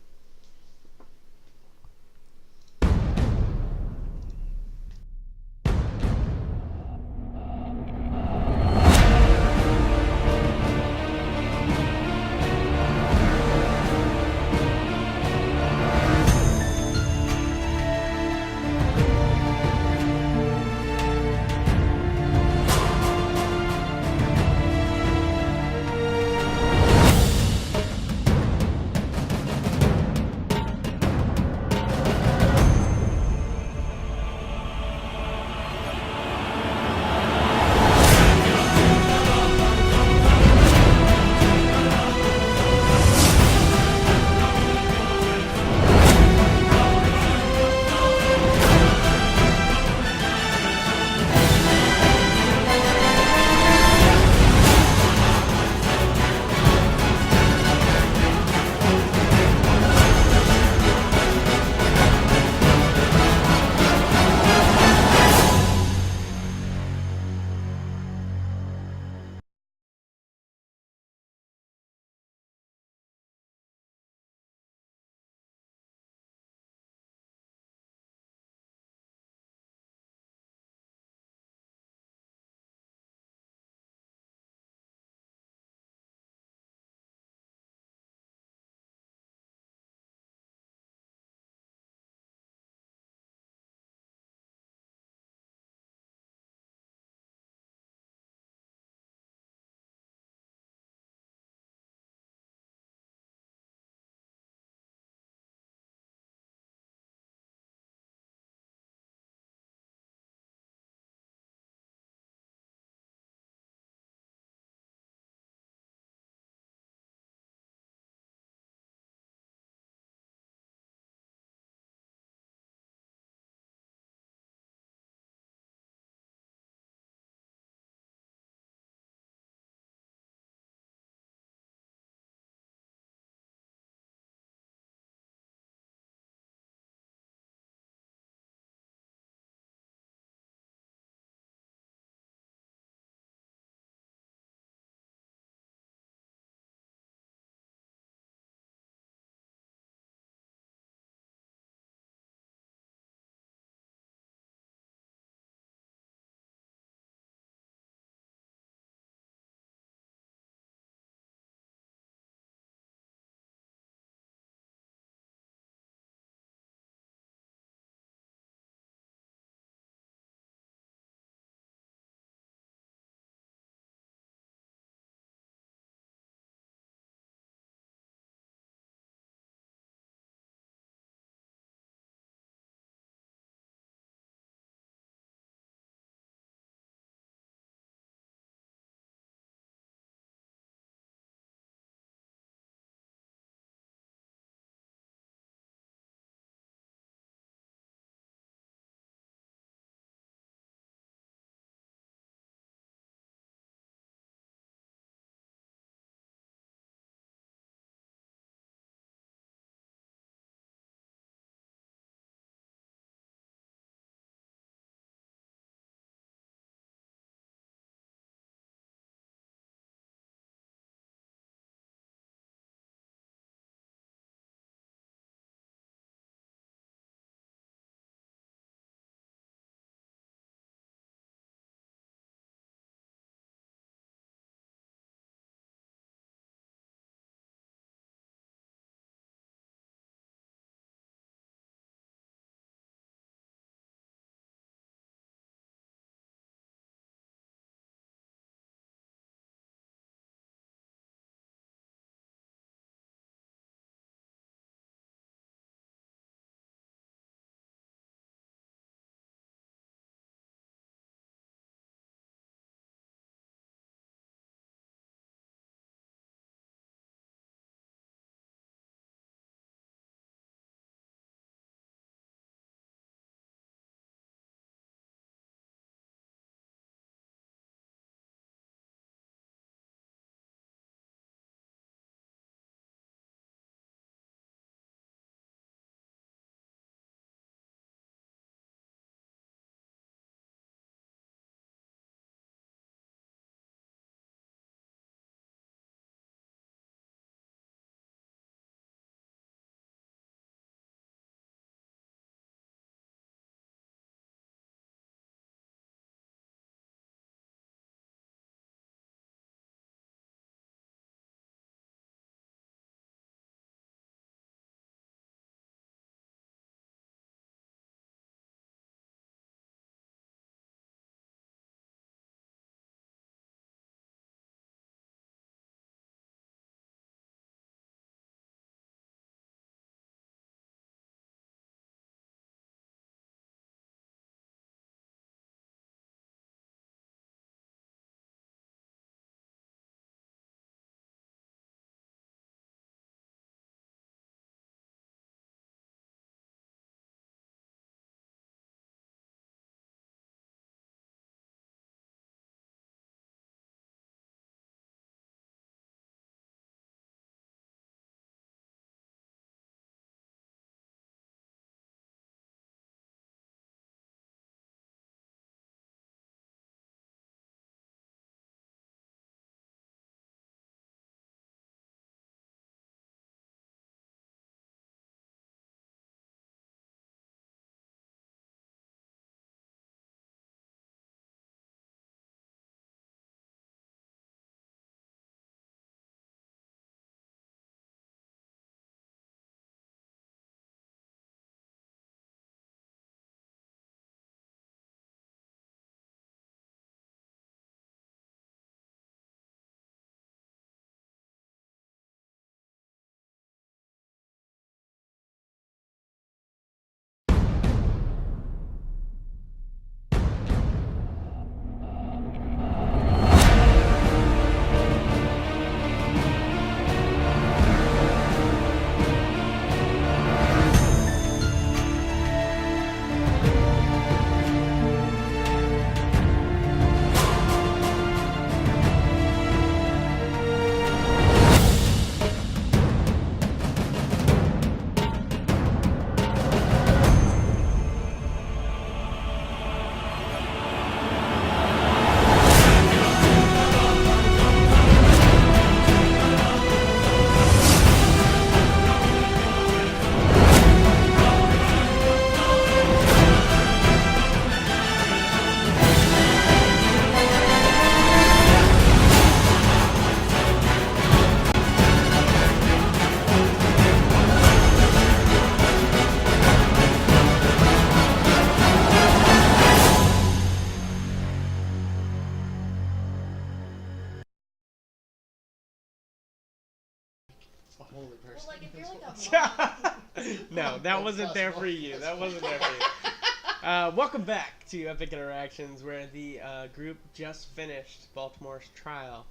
person. Well, like if you're like That's a why. monk, No, that wasn't there for you. That wasn't there for you. Welcome back to Epic Interactions, where the group just finished Baltimore's trial,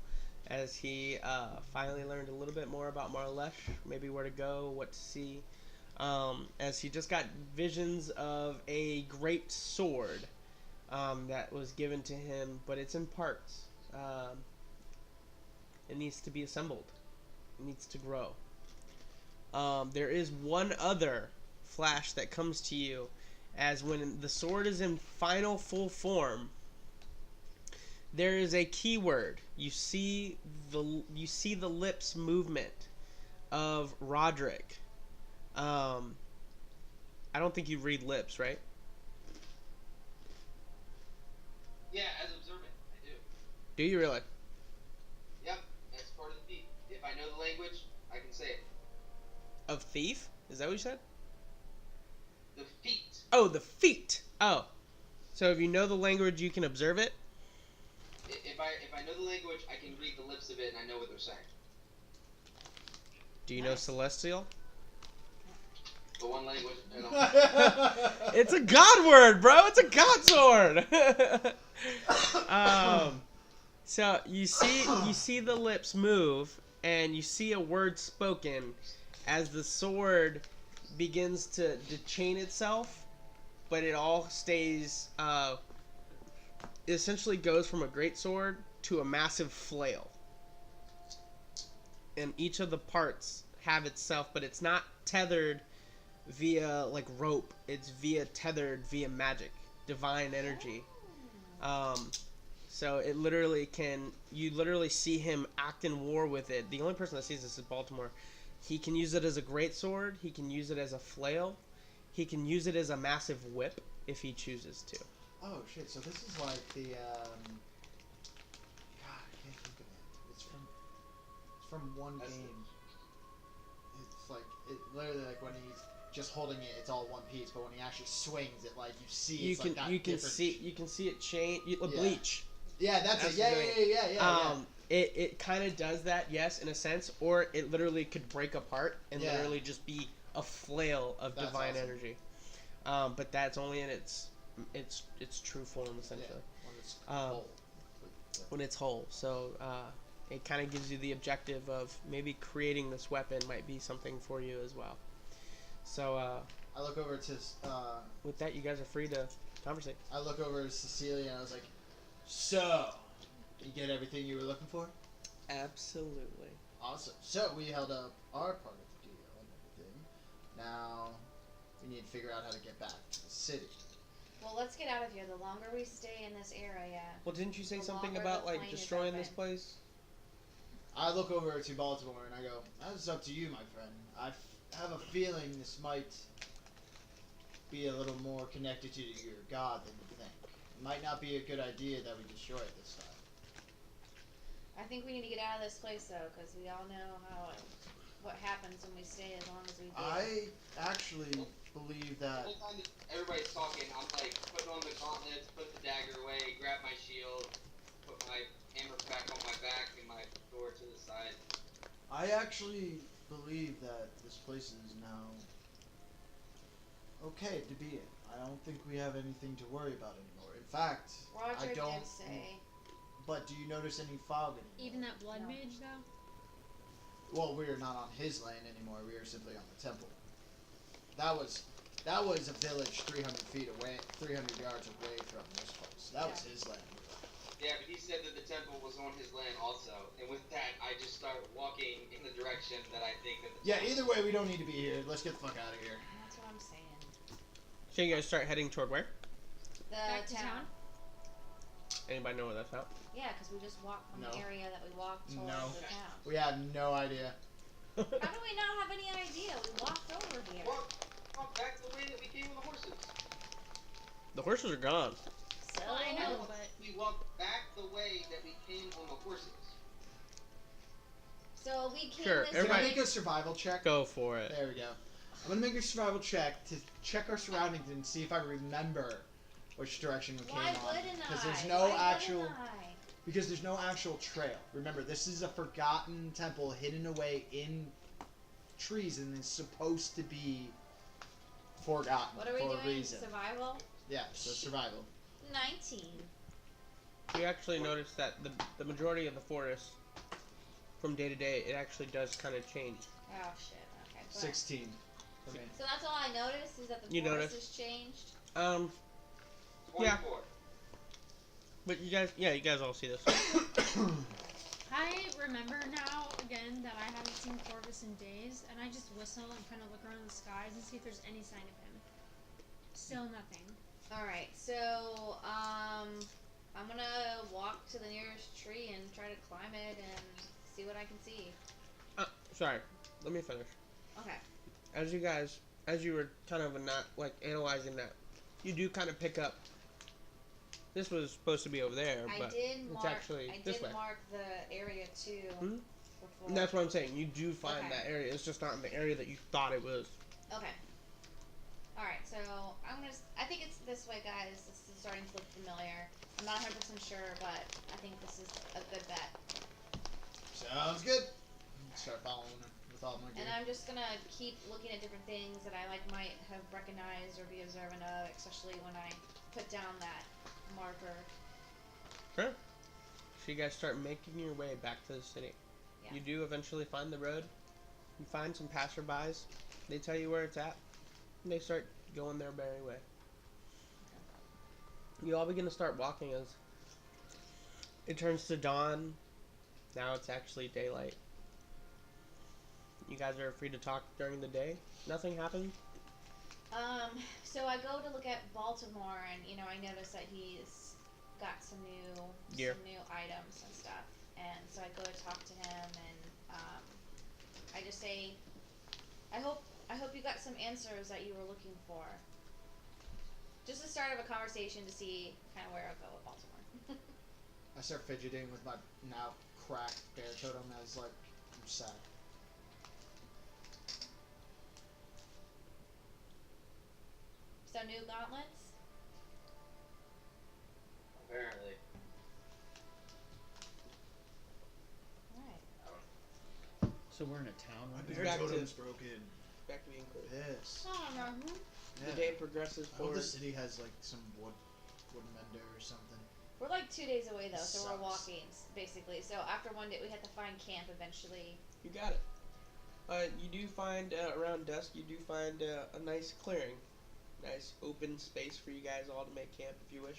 as he finally learned a little bit more about Marlesh, maybe where to go, what to see, as he just got visions of a great sword that was given to him, but it's in parts. It needs to be assembled. It needs to grow. There is one other flash that comes to you, as when the sword is in final full form, there is a keyword. You see the lips movement of Roderick. I don't think you read lips, right? Yeah, as observant, I do. Do you really? Yep, that's part of the feat. If I know the language, I can say it. Of thief? Is that what you said? The feat. Oh, the feet. Oh, so if you know the language, you can observe it. If I know the language, I can read the lips of it and I know what they're saying. Do you know Celestial? The one language. It's a god word, bro. It's a god sword. So you see the lips move, and you see a word spoken as the sword begins to chain itself, but it all stays. It essentially goes from a great sword to a massive flail, and each of the parts have itself, but it's not tethered via like rope. It's tethered via magic, divine energy. So it literally you literally see him act in war with it. The only person that sees this is Baltimore. He can use it as a great sword. He can use it as a flail. He can use it as a massive whip if he chooses to. Oh shit! So this is like the God, I can't think of it. It's from one game. It's like it literally like when he's just holding it, it's all one piece. But when he actually swings it, like you see, You it's can like that you can different... see it change. Bleach. Yeah, that's it. That's Yeah. It kind of does that, yes, in a sense, or it literally could break apart and literally just be a flail of That's divine awesome. energy. But that's only in its true form, essentially. Yeah, when it's whole. When it's whole. So it kind of gives you the objective of maybe creating this weapon might be something for you as well. So I look over to with that, you guys are free to conversate. I look over to Cecilia and I was like, "So, you get everything you were looking for?" Absolutely. Awesome. So we held up our part of the deal and everything. Now we need to figure out how to get back to the city. well, let's get out of here. The longer we stay in this area, Well, didn't you say The something longer about the like plane is destroying this open. place? I look over to Baltimore and I go, "That's up to you, my friend. I have a feeling this might be a little more connected to your god than you think. It might not be a good idea that we destroy it this time." I think we need to get out of this place though, because we all know what happens when we stay as long as we do. I actually believe The that whole time that everybody's talking, I'm like putting on the gauntlets, put the dagger away, grab my shield, put my hammer back on my back, and my sword to the side. I actually believe that this place is now okay to be in. I don't think we have anything to worry about anymore. In fact, I Roger don't. did say. But do you notice any fog anymore? even that blood No. mage though. Well, we are not on his land anymore. We are simply on the temple. That was a village 300 feet away, 300 yards away from this place. That was his land. Yeah, but he said that the temple was on his land also, and with that, I just start walking in the direction that I think that the Yeah. Either way, we don't need to be here. Let's get the fuck out of here. That's what I'm saying. So you guys start heading toward where? The Back to town? Anybody know where that's at? Yeah, because we just walked from No. the area that we walked towards No. the town. We have no idea. How do we not have any idea? We walked over here. walk back the way that we came on the horses. The horses are gone. So Well, I know, but We walked back the way that we came on the horses. So we came Sure, this Can I everybody- make a survival check? Go for it. There we go. I'm gonna make a survival check to check our surroundings and see if I remember which direction we Why came on. wouldn't I? Because there's no Why actual. wouldn't I? Because there's no actual trail. Remember, this is a forgotten temple hidden away in trees and is supposed to be forgotten What are we for a doing? reason. Survival? Yeah, so survival. 19. You actually notice that the majority of the forest, from day to day, it actually does kind of change. Oh shit. Okay. But, 16 for me. so that's all I noticed is that the You forest noticed. has changed. 24. Yeah. But you guys all see this. I remember now again that I haven't seen Corvus in days, and I just whistle and kind of look around the skies and see if there's any sign of him. Still nothing. All right. So I'm gonna walk to the nearest tree and try to climb it and see what I can see. Sorry, let me finish. Okay. As you were kind of not like analyzing that, you do kind of pick up. This was supposed to be over there, I but did it's mark. actually I this did way. mark the area too. Hmm? Before. And that's what I'm saying. You do find Okay. that area. It's just not in the area that you thought it was. Okay. All right. So I think it's this way, guys. This is starting to look familiar. I'm not 100% sure, but I think this is a good bet. Sounds good. Start following her with all my gear. And I'm just gonna keep looking at different things that I might have recognized or be observant of, especially when I put down that marker. Sure. So you guys start making your way back to the city. Yeah. You do eventually find the road. You find some passerbys. They tell you where it's at. And they start going their merry way. You all begin to start walking as it turns to dawn. Now it's actually daylight. You guys are free to talk during the day. Nothing happened. So I go to look at Baltimore, and I notice that he's got some new Gear. items and stuff, and so I go to talk to him, and I just say, I hope you got some answers that you were looking for. Just the start of a conversation to see kind of where I'll go with Baltimore. I start fidgeting with my now cracked bear totem as like I'm sad. So new gauntlets. Apparently. All right. So we're in a town My right bear Back to- totem's broken. Back to being clear. Piss. Oh no. Yeah. The day progresses I hope forward. the city has like some wood mender or something. We're like 2 days away though, so we're Sucks. walking basically. So after one day, we have to find camp eventually. You got it. You do find around dusk. You do find a nice clearing, nice open space for you guys all to make camp if you wish.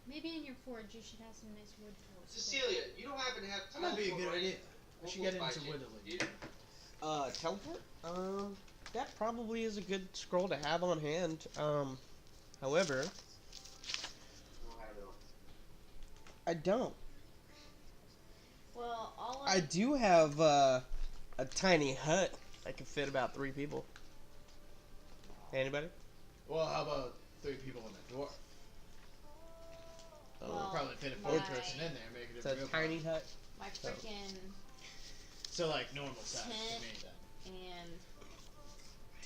Maybe in your forge you should have some nice wood tools. Cecilia, you don't happen to have That might be a good teleport, idea. right? We should get We'll into find you. whittling. You- Teleport? That probably is a good scroll to have on hand. However, I don't. Well, all I do have a tiny hut that can fit about 3 people. Anybody? Well, how about 3 people in a dwarf? Well, We'll probably fit a my- 4th person in there, make it It's a a real tiny party. hut. my freaking So like normal size to Tent. me then. and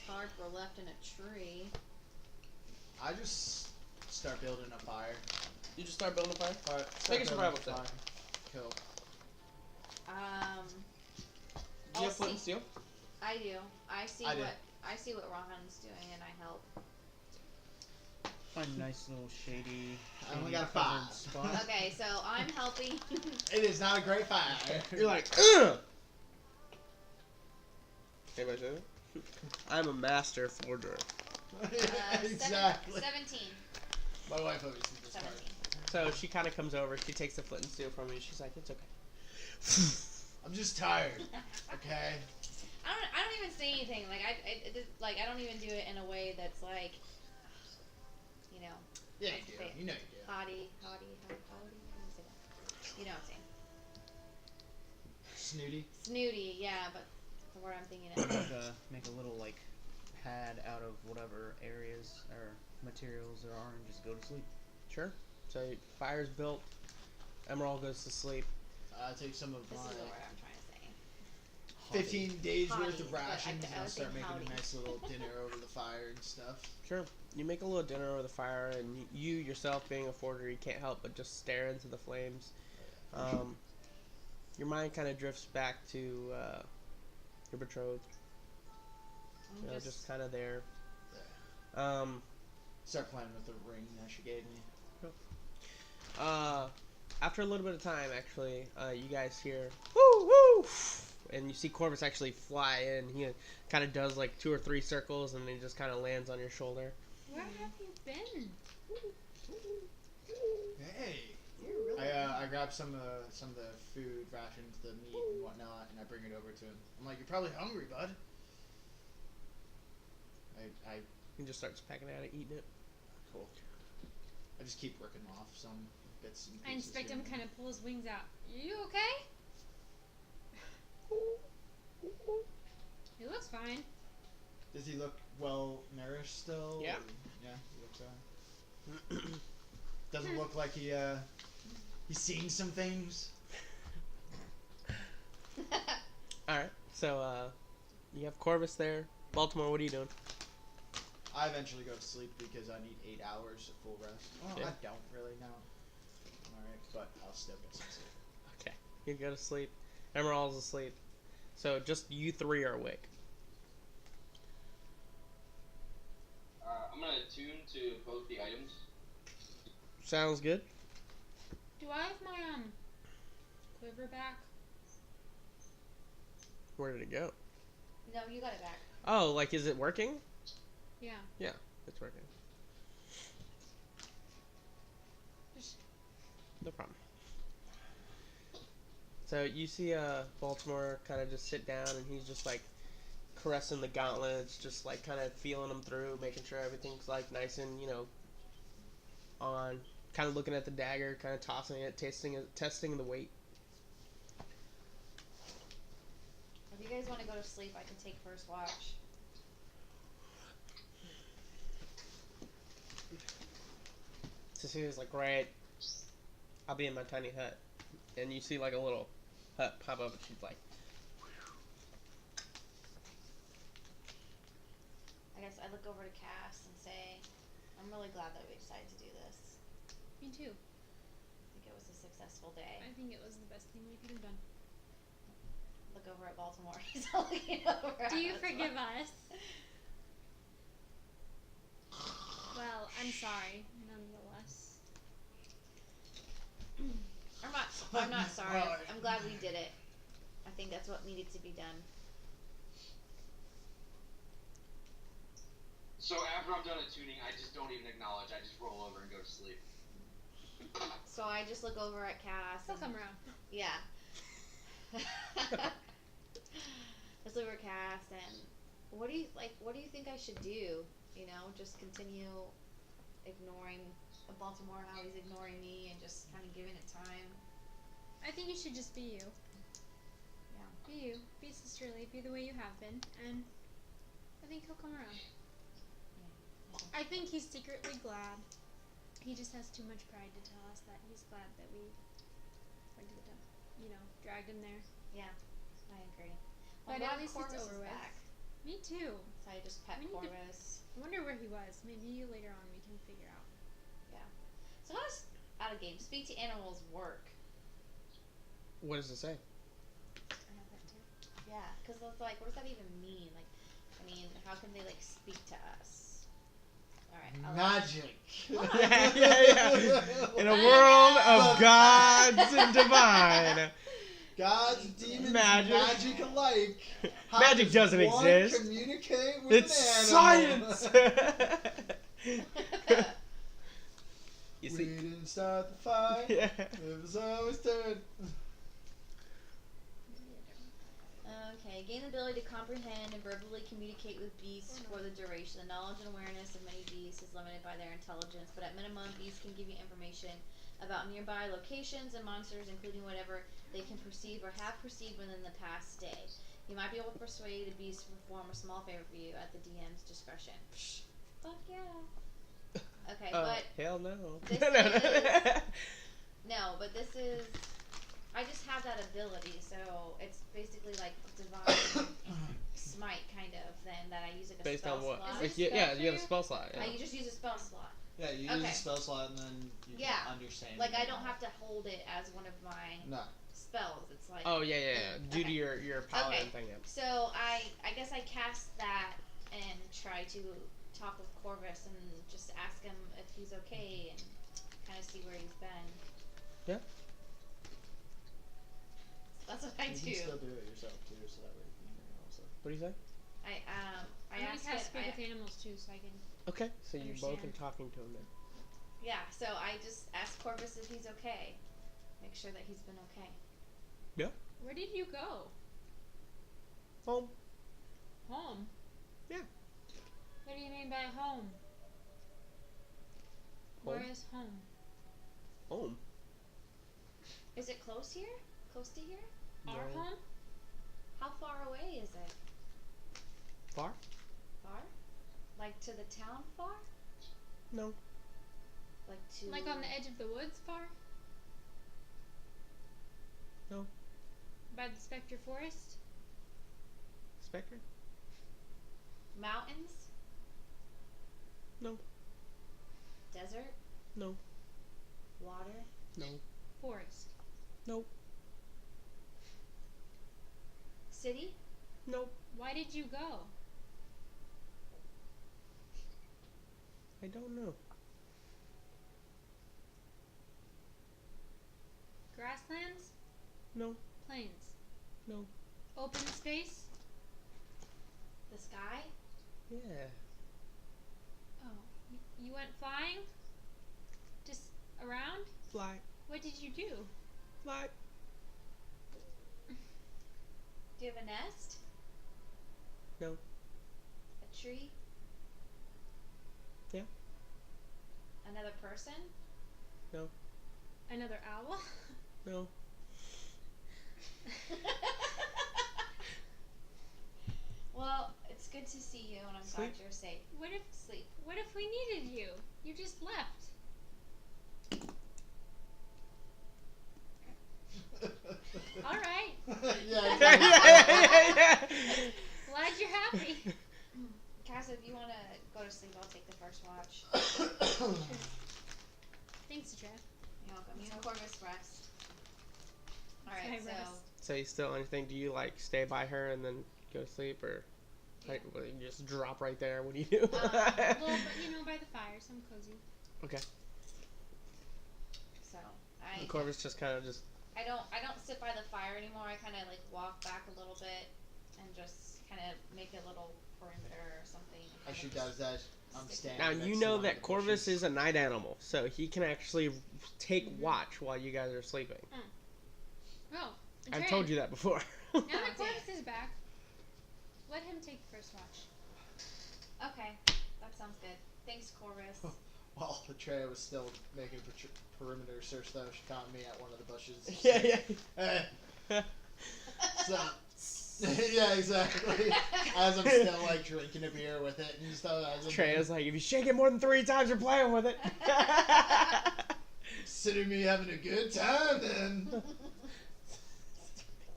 tarp were left in a tree. I just start building a fire. You just start building a fire? Start Make a building survival a check. fire. Cool. Do I'll you have flint see- and steel? I do. I see I do. what Rohan's doing, and I help. Find a nice little shady. I only shady got a covered 5. spot. Okay, so I'm helping. It is not a great fire. You're like, ugh! Anybody say that? I'm a master forger. Exactly. 17. My wife always sees this part. 17. So she kind of comes over, she takes the flint and steel from me, she's like, it's okay. I'm just tired. Okay. I don't even say anything. I don't even do it in a way that's like, Yeah, Let's you say do. it. You know you do. haughty. How do you say that? You know what I'm saying. Snooty. Snooty, yeah, but the word I'm thinking of. Make a little like pad out of whatever areas or materials there are, and just go to sleep. Sure. So fire's built, Emerald goes to sleep. I take some of This my is the word I'm trying to say. 15 days worth Howdy, of but rations I and I was start saying making howdy. a nice little dinner over the fire and stuff. Sure. You make a little dinner over the fire, and you yourself, being a forger, you can't help but just stare into the flames. Your mind kind of drifts back to your betrothed. You know, just just kind of there. Yeah. Um, Start playing with the ring that she gave me. After a little bit of time, actually, you guys hear woo woo, and you see Corvus actually fly in. He kind of does like 2 or 3 circles, and then he just kind of lands on your shoulder. Where have you been? Hey. you're really I grabbed some of the food rations, the meat and whatnot, and I bring it over to him. I'm like, you're probably hungry, bud. I He just starts pecking at it, eating it. cool. I just keep ripping off some bits and pieces. I inspect here him, and kind of pull his wings out. You okay? He looks fine. there. Does he look well nourished still? Yeah. Yeah, he looks doesn't look like he's seen some things. All right, so you have Corvus there. Baltimore, what are you doing? I eventually go to sleep because I need 8 hours of full rest. Oh, Yeah. I don't really know. Alright, but I'll still get some sleep. Okay, you go to sleep. Emerald's asleep. So just you 3 are awake. I'm gonna attune to both the items. Sounds good. Do I have my quiver back? Where did it go? no, you got it back. Oh, like, is it working? Yeah. Yeah, it's working. No problem. So you see Baltimore kind of just sit down, and he's just like caressing the gauntlets, just like kind of feeling them through, making sure everything's like nice and, you know, on. Kind of looking at the dagger, kind of tossing it, testing the weight. If you guys want to go to sleep, I can take first watch. Cecilia's like, great, I'll be in my tiny hut. And you see like a little hut pop up, and she's like, I guess I look over to Cass and say, I'm really glad that we decided to do this. Me too. I think it was a successful day. I think it was the best thing we could have done. Look over at Baltimore. He's all looking over Do you at us. forgive us? Well, I'm sorry, nonetheless. I'm not sorry. I'm glad we did it. I think that's what needed to be done. So after I'm done attuning, I just don't even acknowledge. I just roll over and go to sleep. So I just look over at Cass. He'll and- come around. Yeah. Just look over at Cass and what do you think I should do? You know, just continue ignoring Baltimore, how he's ignoring me, and just kind of giving it time. I think you should just be you. Yeah. Be you. Be sisterly. Be the way you have been. And I think he'll come around. I think he's secretly glad. He just has too much pride to tell us that he's glad that we went to the dump. You know, dragged him there. Yeah, I agree. But Well, at least Corvus it's over is with. back. Me too. So I just pet We need to- Corvus. I wonder where he was. Maybe later on we can figure out. So how does out of game speak to animals work? what does it say? I have that too. Yeah, because it's like, what does that even mean? Like, I mean, how can they like speak to us? All right. Magic. Yeah. In a world of gods and divine. Gods, demons, Magic. magic alike. How Magic does doesn't one exist. Communicate with It's an animal? science. You We see? didn't start the fire. Yeah. It was always turn. Okay, gain the ability to comprehend and verbally communicate with beasts for the duration. The knowledge and awareness of many beasts is limited by their intelligence, but at minimum, beasts can give you information about nearby locations and monsters, including whatever they can perceive or have perceived within the past day. You might be able to persuade a beast to perform a small favor for you at the DM's discretion. Fuck yeah. Okay, but Hell no. this no, but this is. I just have that ability, so it's basically like divine smite kind of. Then that I use like a Based spell on what? slot. Is Like, it a yeah, spell you have a for you? spell slot. I Yeah. just use a spell slot. Yeah, you use Okay. a spell slot and then you Yeah. can understand. Like I don't have to hold it as one of my No. spells. It's like Oh yeah. Due to Okay. your paladin Okay. thing. Yeah. So I guess I cast that, and try to talk with Corvus and just ask him if he's okay and kind of see where he's been. Yeah. That's what I You do. can still do it yourself too, so that way you can hear it also. What do you say? I I'm gonna ask cast it. speak with animals too, so I can. Okay, so you both Understand. are talking to him then. Yeah, so I just ask Corvus if he's okay. Make sure that he's been okay. Where did you go? Home. Home. Yeah. What do you mean by home? Where Home? is home? Home. Is it close here? Close to here? Our No. home? How far away is it? Far? Far? Like to the town far? No. Like to Like on the edge of the woods, far? No. By the Spectre Forest? Spectre? mountains? No. Desert? No. Water? No. Forest. Nope. City? Nope. Why did you go? I don't know. Grasslands? No. Plains? No. Open space? The sky? Yeah. Oh. You went flying? Just around? Fly. What did you do? Fly. Do you have a nest? No. A tree? Yeah. Another person? No. Another owl? No. Well, it's good to see you, and I'm glad Sleep. you're safe. What if Sleep. What if we needed you? You just left. All right. Yeah. yeah. Glad you're happy. Cass, if you want to go to sleep, I'll take the first watch. Thanks, Trev. You're welcome. You and Corvus rest. I Alright, so... rest. So you still anything? Do you like stay by her and then go to sleep, or like will you just drop right there? What do you do? Well, but by the fire, some cozy. Okay. So, And Corvus just kind of just. I don't sit by the fire anymore. I kind of like walk back a little bit and just kind of make a little perimeter or something. As she does that, I'm standing. Now next you to know one of that the Corvus bushes. is a night animal, so he can actually take watch while you guys are sleeping. Oh, I've told you that before. Now that Corvus is back, let him take the first watch. Okay, that sounds good. Thanks, Corvus. While Atreya was still making perimeter search, though, she found me at one of the bushes. yeah. Hey. So, yeah, exactly. As I'm still like drinking a beer with it and stuff. Treya's like, if you shake it more than 3 times, you're playing with it. Consider me having a good time then.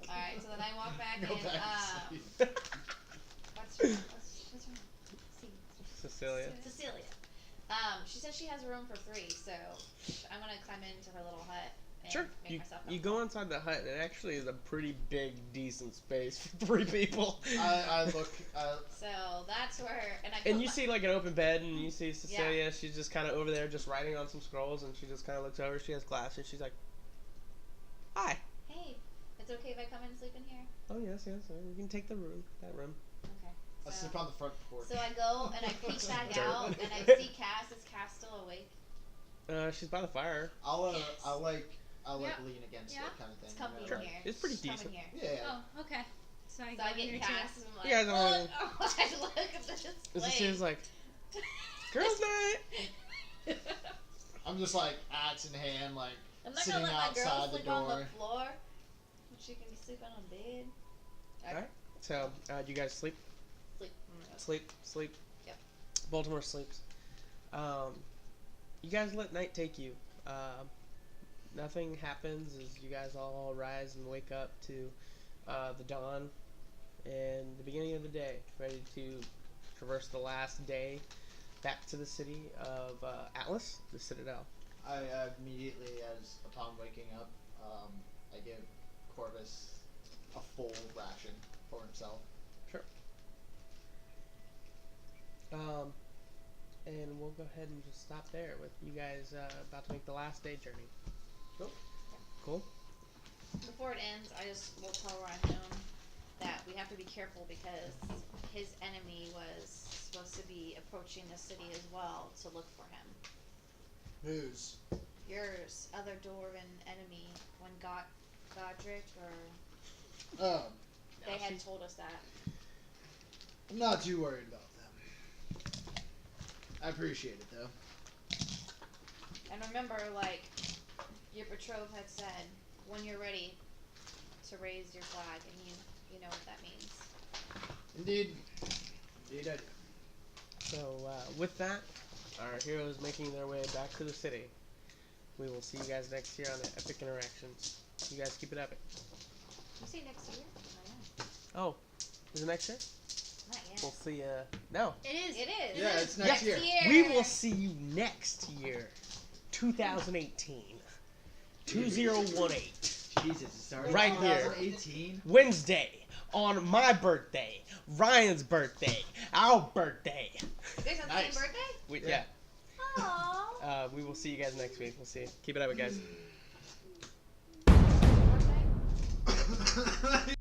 Alright, so then I walk back Go and, back to sleep. what's her name? Cecilia. Cecilia. She says she has a room for 3, so I'm gonna climb into her little hut and Sure. make myself You comfortable. go inside the hut, and it actually is a pretty big, decent space for 3 people. I look. So that's where, and I And put you my- see like an open bed, and you see Cecilia. She's just kind of over there, just writing on some scrolls, and she just kind of looks over. She has glasses. She's like, "Hi." Hey, it's okay if I come and sleep in here? Oh yes. You can take that room. Okay. I sleep on the front porch. So I go and I peek back Dirt. out and I see Cass. Is Cass still awake? She's by the fire. I'll Yes. I'll Yeah. lean against Yeah. it kind of thing. It's comfy you in know, here. It's pretty Come decent. in here. Yeah. Oh, okay. So I So go I in get here Cass too. and I'm like, You guys are look, I look at this And place. Cecilia's like, "Girls' night." I'm just like axe in hand, like I'm not sitting gonna let my girl outside the sleep on door. the floor. She can be sleeping on bed. Alright. So, do you guys sleep? Sleep. I'm gonna go Sleep. Yep. Baltimore sleeps. You guys let night take you. Nothing happens as you guys all rise and wake up to the dawn and the beginning of the day, ready to traverse the last day back to the city of Atlas, the Citadel. I immediately, as upon waking up, I give Corvus a full ration for himself. Sure. And we'll go ahead and just stop there with you guys about to make the last day journey. Cool. Cool. Before it ends, I just will tell Ryan that we have to be careful because his enemy was supposed to be approaching the city as well to look for him. Who's? Yours, other dwarven enemy, when Godric or Oh, they had told us that. I'm not too worried about them. I appreciate it though. And remember, like your betrothed had said, when you're ready to raise your flag, and you know what that means. Indeed. Indeed I do. So with that, our heroes making their way back to the city. We will see you guys next year on the Epic Interactions. You guys keep it epic. You say next year? Oh, is it next year? Not yet. We'll see you. No. It is. It is. Yeah, it's next year. We will see you next year, 2018. 2018. Jesus, it's already Right here. 2018. Wednesday, on my birthday, Ryan's birthday, our birthday. You guys have the Nice. same birthday? Yeah. Aww. We will see you guys next week. We'll see you. Keep it up, guys. Birthday?